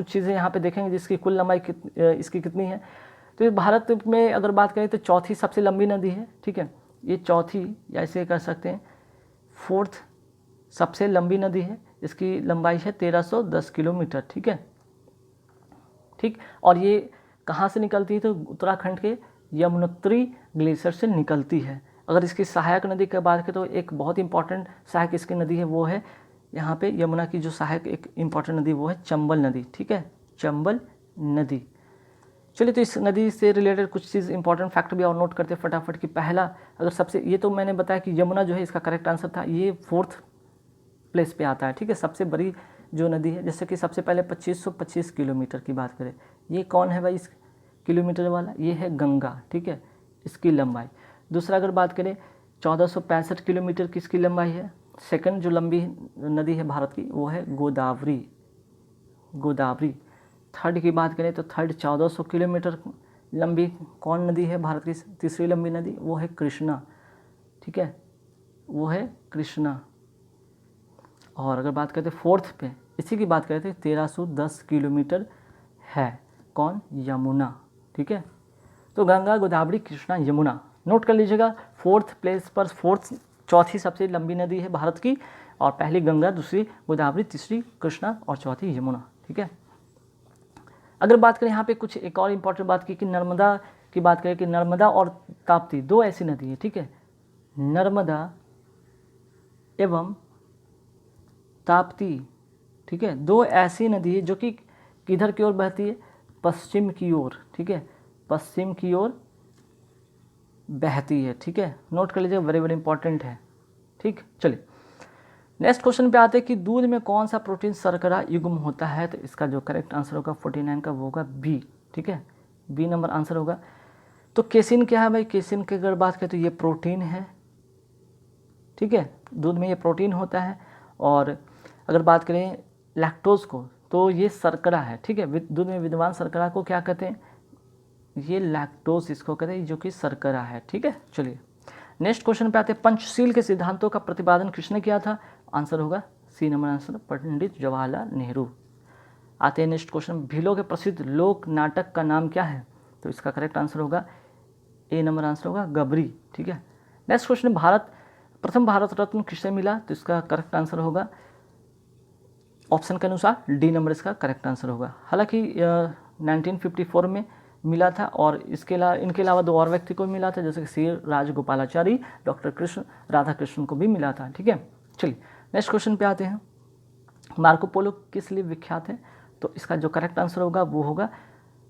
चीज़ें यहाँ पे देखेंगे जिसकी कुल लंबाई इसकी कितनी है। तो ये भारत में अगर बात करें तो चौथी सबसे लंबी नदी है। ठीक है, ये चौथी या ऐसे कर सकते हैं 4th सबसे लंबी नदी है, इसकी लंबाई है 1310 किलोमीटर। ठीक है, ठीक, और ये कहाँ से निकलती है? तो उत्तराखंड के यमुनोत्री ग्लेशियर से निकलती है। अगर इसकी सहायक नदी की बात करें तो एक बहुत इंपॉर्टेंट सहायक इसकी नदी है वो है यहाँ पे यमुना की जो सहायक एक इंपॉर्टेंट नदी वो है चंबल नदी। ठीक है, चंबल नदी। चलिए, तो इस नदी से रिलेटेड कुछ चीज़ इंपॉर्टेंट फैक्ट भी और नोट करते हैं फटाफट कि पहला, अगर सबसे, ये तो मैंने बताया कि यमुना जो है इसका करेक्ट आंसर था, ये 4th प्लेस पे आता है, ठीक है, सबसे बड़ी जो नदी है। जैसे कि सबसे पहले 2525 किलोमीटर की बात करें, ये कौन है भाई इस किलोमीटर वाला, ये है गंगा, ठीक है, इसकी लंबाई। दूसरा अगर बात करें 1465 किलोमीटर की इसकी लंबाई है। सेकंड जो लंबी नदी है भारत की वो है गोदावरी, गोदावरी। थर्ड की बात करें तो थर्ड 1400 किलोमीटर लंबी कौन नदी है भारत की तीसरी लंबी नदी, वो है कृष्णा, ठीक है, वो है कृष्णा। और अगर बात करते फोर्थ पे, इसी की बात करते 1310 किलोमीटर है कौन, यमुना, ठीक है। तो गंगा, गोदावरी, कृष्णा, यमुना नोट कर लीजिएगा। 4th प्लेस पर चौथी सबसे लंबी नदी है भारत की, और पहली गंगा, दूसरी गोदावरी, तीसरी कृष्णा और चौथी यमुना, ठीक है। अगर बात करें यहाँ पे कुछ एक और इम्पॉर्टेंट बात की कि नर्मदा की बात करें कि नर्मदा और ताप्ती दो ऐसी नदी है, ठीक है, नर्मदा एवं ताप्ती, ठीक है, दो ऐसी नदी है जो कि किधर की ओर बहती है, पश्चिम की ओर, ठीक है, पश्चिम की ओर बहती है, ठीक है, नोट कर लीजिए, वेरी वेरी इंपॉर्टेंट है, ठीक। चलिए नेक्स्ट क्वेश्चन पे आते हैं कि दूध में कौन सा प्रोटीन शर्करा युग्म होता है, तो इसका जो करेक्ट आंसर होगा 49 का वो होगा बी, ठीक है, बी नंबर आंसर होगा। तो केसिन क्या है भाई, केसिन की अगर बात करें तो ये प्रोटीन है, ठीक है, दूध में ये प्रोटीन होता है। और अगर बात करें लैक्टोज को तो ये शर्करा है, ठीक है, दूध में विद्यमान शर्करा को क्या कहते हैं, ये लैक्टोज इसको कहते हैं, जो कि शर्करा है, ठीक है। चलिए नेक्स्ट क्वेश्चन पे आते हैं, पंचशील के सिद्धांतों का प्रतिपादन किसने किया था, आंसर होगा सी नंबर आंसर, पंडित जवाहरलाल नेहरू। आते हैं नेक्स्ट क्वेश्चन, भीलों के प्रसिद्ध लोक नाटक का नाम क्या है, तो इसका करेक्ट आंसर होगा ए नंबर आंसर होगा गबरी, ठीक है। नेक्स्ट क्वेश्चन, प्रथम भारत रत्न किसे मिला, तो इसका करेक्ट आंसर होगा ऑप्शन के अनुसार डी नंबर इसका करेक्ट आंसर होगा। हालांकि 1954 में मिला था, और इनके अलावा दो और व्यक्ति को भी मिला था, जैसे कि सी राजगोपालाचारी, डॉक्टर कृष्ण राधा कृष्ण को भी मिला था, ठीक है। चलिए नेक्स्ट क्वेश्चन पे आते हैं, मार्को पोलो किस लिए विख्यात है, तो इसका जो करेक्ट आंसर होगा वो होगा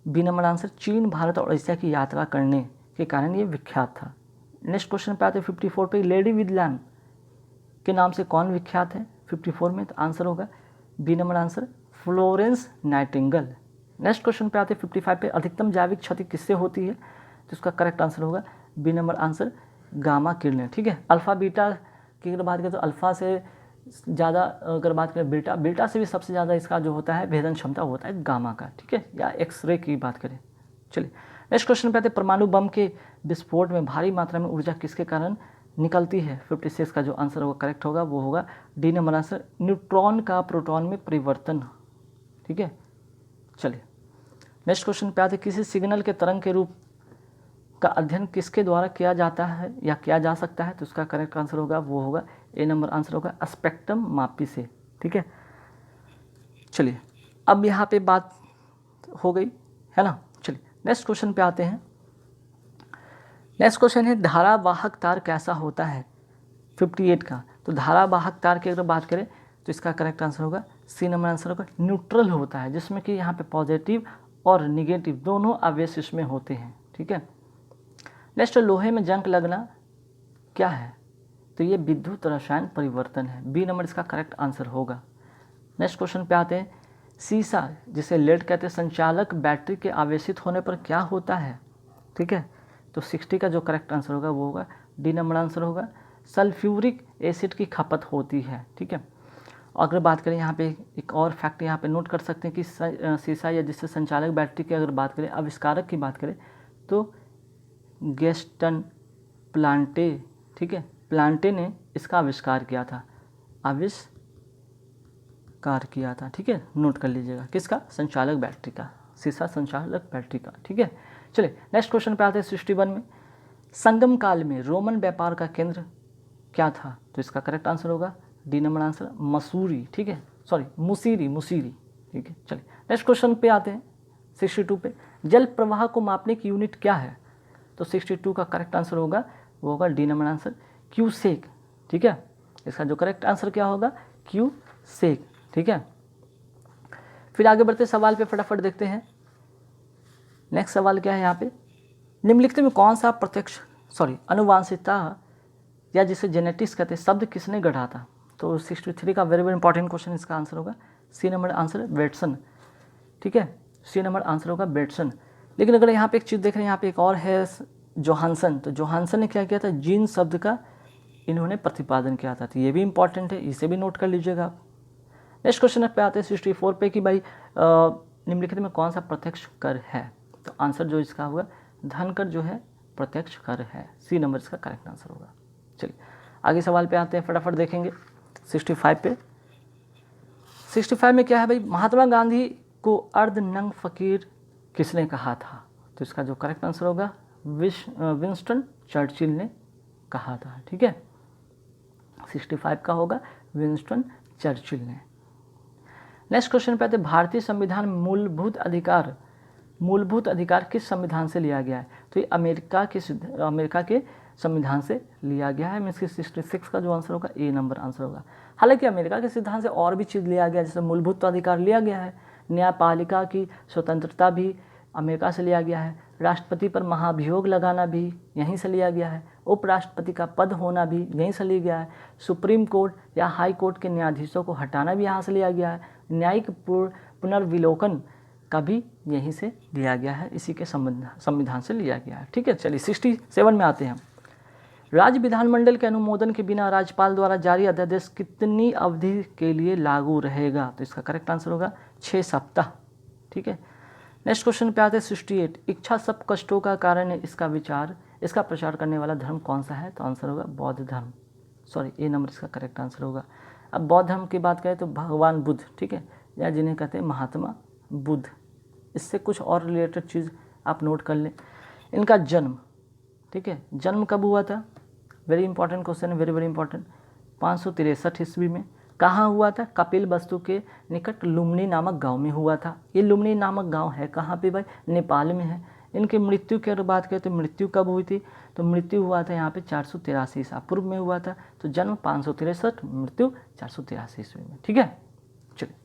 बी नंबर आंसर, चीन, भारत और एशिया की यात्रा करने के कारण ये विख्यात था। नेक्स्ट क्वेश्चन पे आते हैं 54 पे, लेडी विद लैम्प के नाम से कौन विख्यात है 54 में, तो आंसर होगा B number answer, Florence Nightingale. Next question पे आते हैं 55 पे, अधिकतम जैविक क्षति किससे होती है, तो इसका करेक्ट आंसर होगा बी नंबर आंसर, गामा किरणें, ठीक है। अल्फा बीटा की अगर बात करें तो अल्फा से ज़्यादा, अगर बात करें बीटा से भी सबसे ज़्यादा इसका जो होता है भेदन क्षमता होता है गामा का, ठीक है, या एक्सरे की बात करें। चलिए नेक्स्ट क्वेश्चन पे आते हैं, परमाणु बम के विस्फोट में भारी मात्रा में ऊर्जा किसके कारण निकलती है, 56 का जो आंसर होगा करेक्ट होगा वो होगा डी नंबर आंसर, न्यूट्रॉन का प्रोटॉन में परिवर्तन, ठीक है। चलिए नेक्स्ट क्वेश्चन पे आते हैं, किसी सिग्नल के तरंग के रूप का अध्ययन किसके द्वारा किया जाता है या किया जा सकता है, तो उसका करेक्ट आंसर होगा वो होगा ए नंबर आंसर होगा, स्पेक्ट्रम मापी से, ठीक है। चलिए अब यहाँ पे बात हो गई है ना। चलिए नेक्स्ट क्वेश्चन पे आते हैं, नेक्स्ट क्वेश्चन है धारावाहक तार कैसा होता है 58 का, तो धारावाहक तार की अगर बात करें तो इसका करेक्ट आंसर होगा सी नंबर आंसर होगा, न्यूट्रल होता है, जिसमें कि यहाँ पे पॉजिटिव और निगेटिव दोनों आवेश इसमें होते हैं, ठीक है। नेक्स्ट, लोहे में जंग लगना क्या है, तो ये विद्युत रसायन परिवर्तन है, बी नंबर इसका करेक्ट आंसर होगा। नेक्स्ट क्वेश्चन पे आते हैं, सीसा जिसे लेड कहते हैं संचालक बैटरी के आवेशित होने पर क्या होता है, ठीक है, तो 60 का जो करेक्ट आंसर होगा वो होगा डी नंबर आंसर होगा, सल्फ्यूरिक एसिड की खपत होती है, ठीक है। अगर बात करें यहाँ पे एक और फैक्ट यहाँ पे नोट कर सकते हैं कि सीसा या जिससे संचालक बैटरी की अगर बात करें, आविष्कारक की बात करें तो गेस्टन प्लांटे, ठीक है, प्लांटे ने इसका आविष्कार किया था, ठीक है, नोट कर लीजिएगा, किसका, संचालक बैटरी का, सीसा संचालक बैटरी का, ठीक है। चलिए नेक्स्ट क्वेश्चन पे आते हैं 61 में, संगम काल में रोमन व्यापार का केंद्र क्या था, तो इसका करेक्ट आंसर होगा डी नंबर आंसर, मसूरी, ठीक है, सॉरी मुसीरी, ठीक है। चलिए नेक्स्ट क्वेश्चन पे आते हैं 62 पे, जल प्रवाह को मापने की यूनिट क्या है, तो 62 का करेक्ट आंसर होगा वो होगा डी नंबर आंसर, क्यूसेक, ठीक है, इसका जो करेक्ट आंसर क्या होगा क्यूसेक, ठीक है। फिर आगे बढ़ते सवाल पे फटाफट देखते हैं, नेक्स्ट सवाल क्या है यहाँ पे, निम्नलिखित में कौन सा प्रत्यक्ष अनुवांशिकता या जिसे जेनेटिक्स कहते हैं शब्द किसने गढ़ा था? तो 63 का वेरी वेरी इंपॉर्टेंट क्वेश्चन, इसका आंसर होगा सी नंबर आंसर बेटसन। ठीक है, सी नंबर आंसर होगा बेटसन। लेकिन अगर यहाँ पे एक चीज़ देख रहे हैं, यहाँ पे एक और है जोहानसन। तो जोहानसन ने क्या किया था, जीन शब्द का इन्होंने प्रतिपादन किया था। तो ये भी इंपॉर्टेंट है, इसे भी नोट कर लीजिएगा आप। नेक्स्ट क्वेश्चन पे आते हैं 64 पे कि भाई निम्नलिखित में कौन सा प्रत्यक्ष कर है? तो आंसर जो इसका होगा धन कर जो है प्रत्यक्ष कर है, सी नंबर इसका करेक्ट आंसर होगा। चलिए आगे सवाल पे आते हैं, फटाफट देखेंगे 65 पे। 65 में क्या है भाई, महात्मा गांधी को अर्ध नंग फकीर किसने कहा था? तो इसका जो करेक्ट आंसर होगा विंस्टन चर्चिल ने कहा था। ठीक है, 65 का होगा विंस्टन चर्चिल ने। नेक्स्ट क्वेश्चन पे आते हैं, भारतीय संविधान में मूलभूत अधिकार किस संविधान से लिया गया है? तो ये अमेरिका के संविधान से लिया गया है। मीन्स 66 का जो आंसर होगा ए नंबर आंसर होगा। हालांकि अमेरिका के सिद्धांत से और भी चीज़ लिया गया है, जैसे मूलभूत अधिकार लिया गया है, न्यायपालिका की स्वतंत्रता भी अमेरिका से लिया गया है, राष्ट्रपति पर महाभियोग लगाना भी यहीं से लिया गया है, उपराष्ट्रपति का पद होना भी यहीं से लिया गया है, सुप्रीम कोर्ट या हाई कोर्ट के न्यायाधीशों को हटाना भी यहाँ से लिया गया है, न्यायिक पुनर्विलोकन का भी यहीं से लिया गया है, इसी के संविधान से लिया गया है। ठीक है, चलिए 67 में आते हैं। राज्य विधानमंडल के अनुमोदन के बिना राज्यपाल द्वारा जारी अध्यादेश कितनी अवधि के लिए लागू रहेगा? तो इसका करेक्ट आंसर होगा 6 सप्ताह। ठीक है, नेक्स्ट क्वेश्चन पे आते हैं 68, इच्छा सब कष्टों का कारण है, इसका प्रचार करने वाला धर्म कौन सा है? तो आंसर होगा बौद्ध धर्म। ए नंबर इसका करेक्ट आंसर होगा। अब बौद्ध धर्म की बात करें तो भगवान बुद्ध, ठीक है, या जिन्हें कहते हैं महात्मा बुद्ध। इससे कुछ और रिलेटेड चीज़ आप नोट कर लें। इनका जन्म, ठीक है, जन्म कब हुआ था? वेरी इंपॉर्टेंट क्वेश्चन है, वेरी वेरी इंपॉर्टेंट। 563 ईस्वी में। कहाँ हुआ था? कपिल वस्तु के निकट लुम्बिनी नामक गांव में हुआ था। ये लुम्बिनी नामक गांव है कहाँ पे भाई? नेपाल में है। इनकी मृत्यु की अगर बात करें तो मृत्यु कब हुई थी? तो मृत्यु हुआ था यहाँ पे 483 ईसा पूर्व में हुआ था। तो जन्म 563, मृत्यु 483 ईस्वी में। ठीक है, चलिए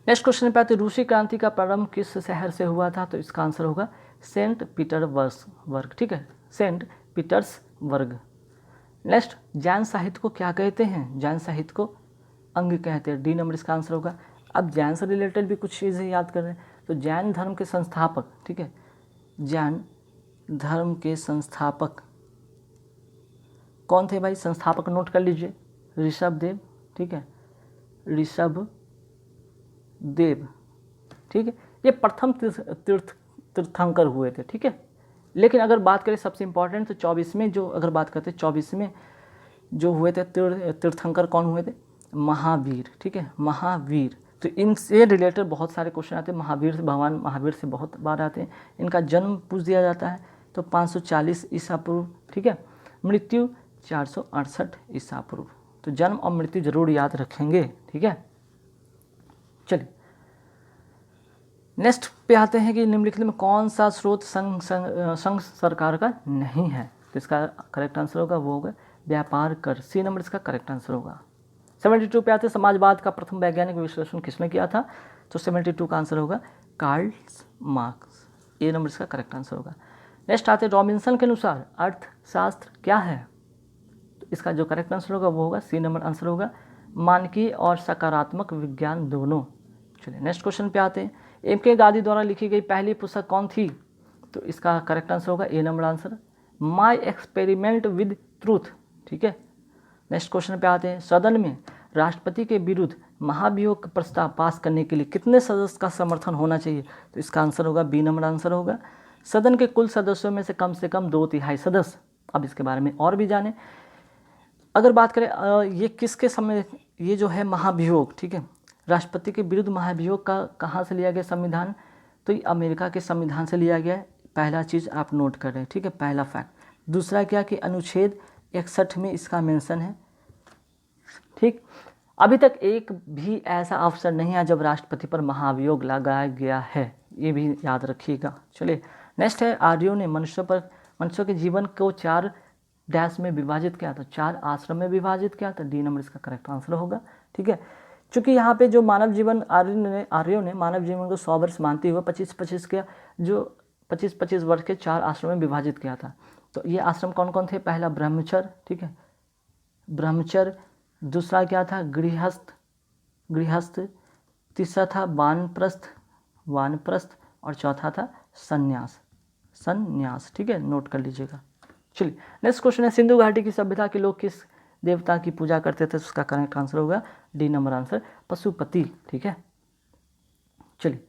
नेक्स्ट क्वेश्चन पे आते हैं, रूसी क्रांति का प्रारंभ किस शहर से हुआ था? तो इसका आंसर होगा सेंट पीटर्सबर्ग। ठीक है, सेंट पीटर्सबर्ग। नेक्स्ट, जैन साहित्य को क्या कहते हैं? जैन साहित्य को अंग कहते हैं, डी नंबर इसका आंसर होगा। अब जैन से रिलेटेड भी कुछ चीज़ें याद कर रहे हैं। तो जैन धर्म के संस्थापक, ठीक है, जैन धर्म के संस्थापक कौन थे भाई? संस्थापक नोट कर लीजिए, ऋषभदेव। ठीक है, ऋषभदेव। ठीक है, ये प्रथम तीर्थंकर हुए थे। ठीक है, लेकिन अगर बात करें सबसे इम्पॉर्टेंट तो 24वें जो अगर बात करते हैं 24वें जो हुए थे तीर्थंकर कौन हुए थे? महावीर। ठीक है, महावीर। तो इनसे रिलेटेड बहुत सारे क्वेश्चन आते हैं। महावीर से, भगवान महावीर से बहुत बार आते हैं। इनका जन्म पूछ दिया जाता है तो 540 ईसा पूर्व। ठीक है, मृत्यु 468 ईसा पूर्व। तो जन्म और मृत्यु जरूर याद रखेंगे। ठीक है, चलिए नेक्स्ट पे आते हैं कि निम्नलिखित में कौन सा स्रोत संघ सरकार का नहीं है? तो इसका करेक्ट आंसर होगा वो होगा व्यापार कर, सी नंबर इसका करेक्ट आंसर होगा। 72 पे आते हैं, समाजवाद का प्रथम वैज्ञानिक विश्लेषण किसने किया था? तो 72 का आंसर होगा कार्ल मार्क्स, ए नंबर इसका करेक्ट आंसर होगा। नेक्स्ट आते हैं, रॉबिन्सन के अनुसार अर्थशास्त्र क्या है? तो इसका जो करेक्ट आंसर होगा वो होगा सी नंबर आंसर होगा मानकीय और सकारात्मक विज्ञान दोनों। चलिए नेक्स्ट क्वेश्चन पे आते हैं, एम.के. गांधी द्वारा लिखी गई पहली पुस्तक कौन थी? तो इसका करेक्ट आंसर होगा A number answer my experiment with truth. ठीक है, नेक्स्ट क्वेश्चन पे आते हैं, सदन में राष्ट्रपति के विरुद्ध महाभियोग प्रस्ताव पास करने के लिए कितने सदस्य का समर्थन होना चाहिए? तो इसका आंसर होगा बी नंबर आंसर होगा सदन के कुल सदस्यों में से कम 2/3 सदस्य। अब इसके बारे में और भी जाने। अगर बात करें ये किसके समय ये जो है महाभियोग, ठीक है, राष्ट्रपति के विरुद्ध महाभियोग का कहाँ से लिया गया संविधान? तो ये अमेरिका के संविधान से लिया गया है। पहला चीज़ आप नोट कर रहे हैं। ठीक है, पहला फैक्ट। दूसरा क्या कि अनुच्छेद 61 में इसका मेंशन है। ठीक, अभी तक एक भी ऐसा अवसर नहीं है जब राष्ट्रपति पर महाभियोग लगाया गया है, ये भी याद रखिएगा। चलिए नेक्स्ट है, आर्यों ने मनुष्य के जीवन को 4 डैश में विभाजित किया था, 4 आश्रम में विभाजित किया था, डी नंबर इसका करेक्ट आंसर होगा। ठीक है, चूँकि यहाँ पे जो मानव जीवन आर्यों ने मानव जीवन को 100 वर्ष मानते हुए 25-25 के जो 25-25 वर्ष के 4 आश्रम में विभाजित किया था। तो ये आश्रम कौन कौन थे? पहला ब्रह्मचर्य, ठीक है, ब्रह्मचर्य, दूसरा क्या था? गृहस्थ, तीसरा था वानप्रस्थ, और चौथा था संन्यास, ठीक है, नोट कर लीजिएगा। चलिए नेक्स्ट क्वेश्चन है, सिंधु घाटी की सभ्यता के लोग किस देवता की पूजा करते थे? उसका करेक्ट आंसर होगा डी नंबर आंसर, पशुपति, ठीक है। चलिए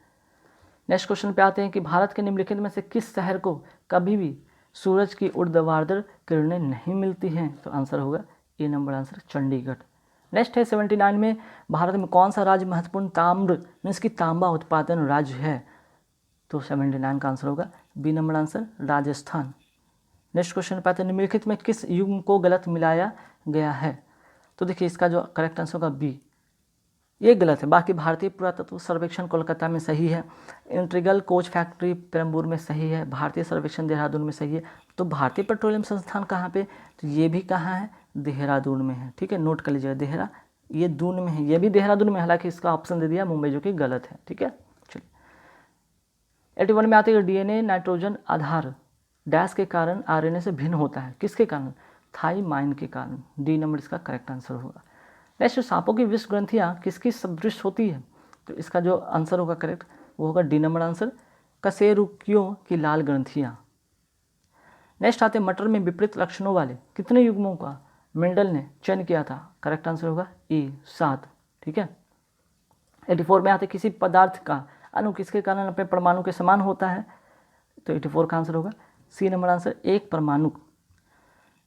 नेक्स्ट क्वेश्चन पे आते हैं कि भारत के निम्नलिखित में से किस शहर को कभी भी सूरज की ऊर्ध्वाधर किरणें नहीं मिलती हैं? तो आंसर होगा A number answer, Chandigarh. Next है 79 में भारत में कौन सा राज्य महत्वपूर्ण ताम्र मीन्स की तांबा उत्पादन राज्य है? तो 79 का आंसर होगा B number answer, Rajasthan. Next question पे आते हैं, निम्नलिखित में किस युग को गलत मिलाया गया है? तो देखिए इसका जो करेक्ट आंसर होगा बी, ये गलत है। बाकी भारतीय पुरातत्व सर्वेक्षण कोलकाता में सही है, इंटीग्रल कोच फैक्ट्री पेरम्बूर में सही है, भारतीय सर्वेक्षण देहरादून में सही है। तो भारतीय पेट्रोलियम संस्थान कहाँ पे? तो ये भी कहाँ है? देहरादून में है, ठीक है, नोट कर लीजिएगा, ये दून में है, ये भी देहरादून में, हालांकि इसका ऑप्शन दे दिया मुंबई जो कि गलत है, ठीक है। चलिए 81 में आते हैं, डीएनए नाइट्रोजन आधार डैश के कारण आरएनए से भिन्न होता है, किसके कारण? थाइमाइन के कारण, डी नंबर इसका करेक्ट आंसर होगा। नेक्स्ट, सांपों की विष ग्रंथियाँ किसकी सदृश होती है? तो इसका जो आंसर होगा करेक्ट वो होगा डी नंबर आंसर, कशेरुकियों की लाल ग्रंथियाँ। नेक्स्ट आते हैं, मटर में विपरीत लक्षणों वाले कितने युग्मों का मेंडल ने चयन किया था? करेक्ट आंसर होगा ए 7, ठीक है। 84 में आते, किसी पदार्थ का अणु किसके कारण अपने परमाणु के समान होता है? तो 84 का आंसर होगा सी नंबर आंसर, एक परमाणु।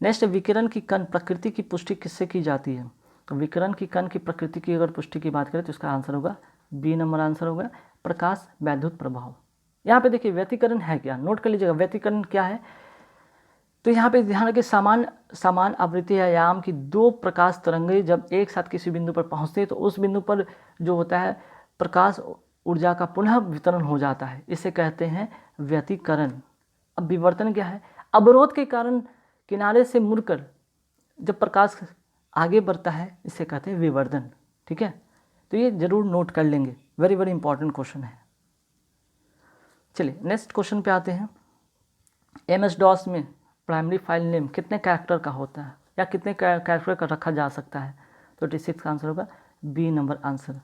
नेक्स्ट, विकिरण की कण प्रकृति की पुष्टि किससे की जाती है? तो विकिरण की कण की प्रकृति की अगर पुष्टि की बात करें तो इसका आंसर होगा बी नंबर आंसर होगा, प्रकाश वैद्युत प्रभाव। यहाँ पे देखिए व्यतिकरण है क्या, नोट कर लीजिएगा व्यतिकरण क्या है। तो यहाँ पे ध्यान रखिए, समान आवृत्ति आयाम की दो प्रकाश तरंगें जब एक साथ किसी बिंदु पर पहुँचते हैं तो उस बिंदु पर जो होता है प्रकाश ऊर्जा का पुनः वितरण हो जाता है, इसे कहते हैं व्यतिकरण। अब विवर्तन क्या है? अवरोध के कारण किनारे से मुड़कर जब प्रकाश आगे बढ़ता है, इसे कहते हैं विवर्धन, ठीक है। तो ये जरूर नोट कर लेंगे, वेरी वेरी इंपॉर्टेंट क्वेश्चन है। चलिए नेक्स्ट क्वेश्चन पे आते हैं, MS DOS में प्राइमरी फाइल नेम कितने कैरेक्टर का होता है या कितने कैरेक्टर का रखा जा सकता है? तो 86 का आंसर होगा बी नंबर आंसर।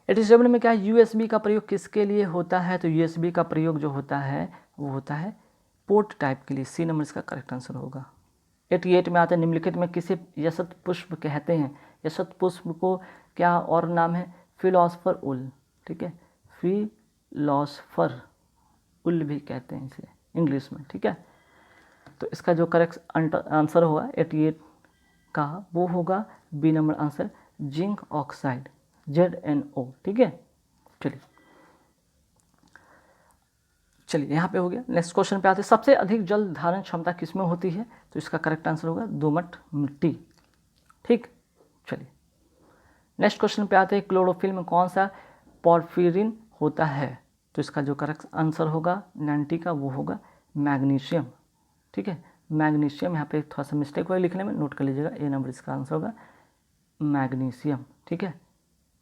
87 में क्या है, USB का प्रयोग किसके लिए होता है? तो USB का प्रयोग जो होता है वो होता है पोर्ट टाइप के लिए, सी नंबर इसका करेक्ट आंसर होगा। 88 में आते हैं, निम्नलिखित में किसे यशत पुष्प कहते हैं? यशत पुष्प को क्या और नाम है? फिलोसफर उल, ठीक है, फिलोसफर उल भी कहते हैं इसे इंग्लिश में, ठीक है। तो इसका जो करेक्ट आंसर होगा 88 का वो होगा B number answer, zinc oxide, ZNO, ठीक है। चलिए यहाँ पे हो गया। नेक्स्ट क्वेश्चन पे आते हैं, सबसे अधिक जल धारण क्षमता किसमें होती है? तो इसका करेक्ट आंसर होगा दोमट मिट्टी, ठीक। चलिए नेक्स्ट क्वेश्चन पे आते हैं, क्लोरोफिल में कौन सा पॉर्फिरिन होता है? तो इसका जो करेक्ट आंसर होगा 90 का वो होगा मैग्नीशियम, ठीक है। मैग्नीशियम, यहाँ पे थोड़ा सा मिस्टेक हुआ लिखने में, नोट कर लीजिएगा, ए नंबर इसका आंसर होगा मैग्नीशियम, ठीक है।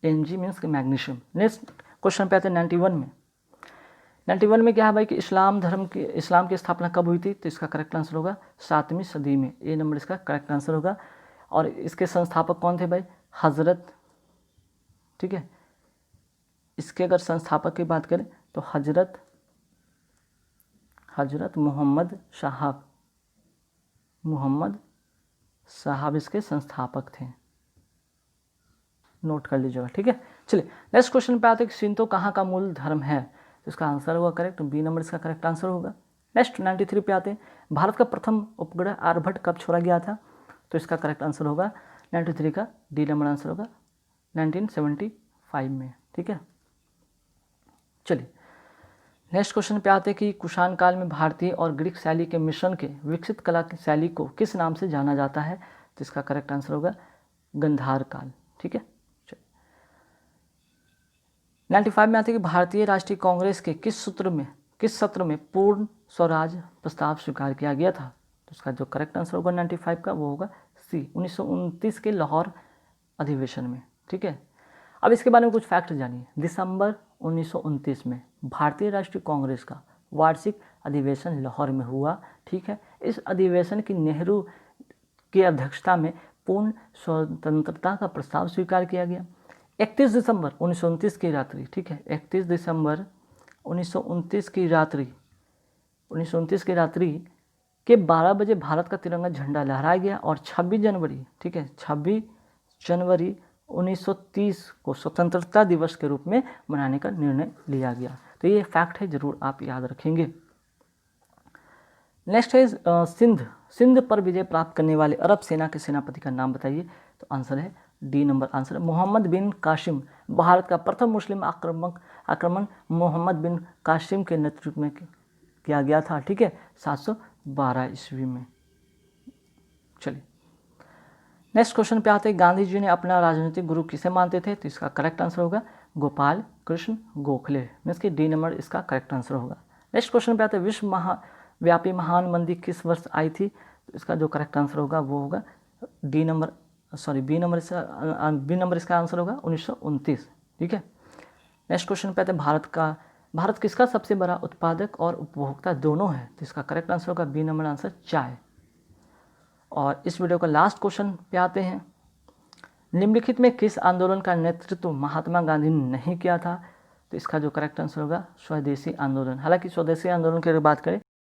Mg means magnesium. Next question पे आते हैं 91 में क्या है भाई कि इस्लाम की स्थापना कब हुई थी? तो इसका करेक्ट आंसर होगा 7वीं सदी में, ए नंबर इसका करेक्ट आंसर होगा। और इसके संस्थापक कौन थे भाई? हजरत, ठीक है। इसके अगर संस्थापक की बात करें तो हजरत मोहम्मद साहब इसके संस्थापक थे, नोट कर लीजिएगा, ठीक है। चलिए नेक्स्ट क्वेश्चन पे आते हैं, शिंतो कहाँ का मूल धर्म है? तो इसका आंसर होगा करेक्ट, बी नंबर इसका करेक्ट आंसर होगा। नेक्स्ट 93 पे आते हैं, भारत का प्रथम उपग्रह आर्यभट्ट कब छोड़ा गया था? तो इसका करेक्ट आंसर होगा 93 का डी नंबर आंसर होगा 1975 में, ठीक है। चलिए नेक्स्ट क्वेश्चन पे आते हैं कि कुषाण काल में भारतीय और ग्रीक शैली के मिश्रण के विकसित कला की शैली को किस नाम से जाना जाता है? तो इसका करेक्ट आंसर होगा गंधार काल, ठीक है। 95 में आते हैं कि भारतीय राष्ट्रीय कांग्रेस के किस सत्र में पूर्ण स्वराज प्रस्ताव स्वीकार किया गया था? तो इसका जो करेक्ट आंसर होगा 95 का वो होगा सी, 1929 के लाहौर अधिवेशन में, ठीक है। अब इसके बारे में कुछ फैक्ट जानिए। दिसंबर 1929 में भारतीय राष्ट्रीय कांग्रेस का वार्षिक अधिवेशन लाहौर में हुआ। ठीक है, इस अधिवेशन की नेहरू की अध्यक्षता में पूर्ण स्वतंत्रता का प्रस्ताव स्वीकार किया गया। 31 दिसंबर 1929 की रात्रि, ठीक है, 31 दिसंबर 1929 की रात्रि के 12 बजे भारत का तिरंगा झंडा लहराया गया और 26 जनवरी, ठीक है, 26 जनवरी 1930 को स्वतंत्रता दिवस के रूप में मनाने का निर्णय लिया गया। तो ये फैक्ट है, जरूर आप याद रखेंगे। नेक्स्ट है सिंध पर विजय प्राप्त करने वाले अरब सेना के सेनापति का नाम बताइए। तो आंसर है डी नंबर आंसर है मोहम्मद बिन कासिम। भारत का प्रथम मुस्लिम आक्रमण मोहम्मद बिन कासिम के नेतृत्व में किया गया था। ठीक है, 712 ईस्वी में। चलिए नेक्स्ट क्वेश्चन पे आते हैं। गांधी जी ने अपना राजनीतिक गुरु किसे मानते थे? तो इसका करेक्ट आंसर होगा गोपाल कृष्ण गोखले। इसकी डी नंबर इसका करेक्ट आंसर होगा। नेक्स्ट क्वेश्चन पे आते हैं विश्व व्यापी महान मंदी किस वर्ष आई थी? तो इसका जो करेक्ट आंसर होगा वो होगा बी नंबर इसका आंसर होगा 1929। ठीक है, नेक्स्ट क्वेश्चन पे आते हैं भारत किसका सबसे बड़ा उत्पादक और उपभोक्ता दोनों है? तो इसका करेक्ट आंसर होगा बी नंबर आंसर चाय। और इस वीडियो का लास्ट क्वेश्चन पे आते हैं। निम्नलिखित में किस आंदोलन का नेतृत्व महात्मा गांधी ने नहीं किया था? तो इसका जो करेक्ट आंसर होगा स्वदेशी आंदोलन। हालांकि स्वदेशी आंदोलन की अगर बात करें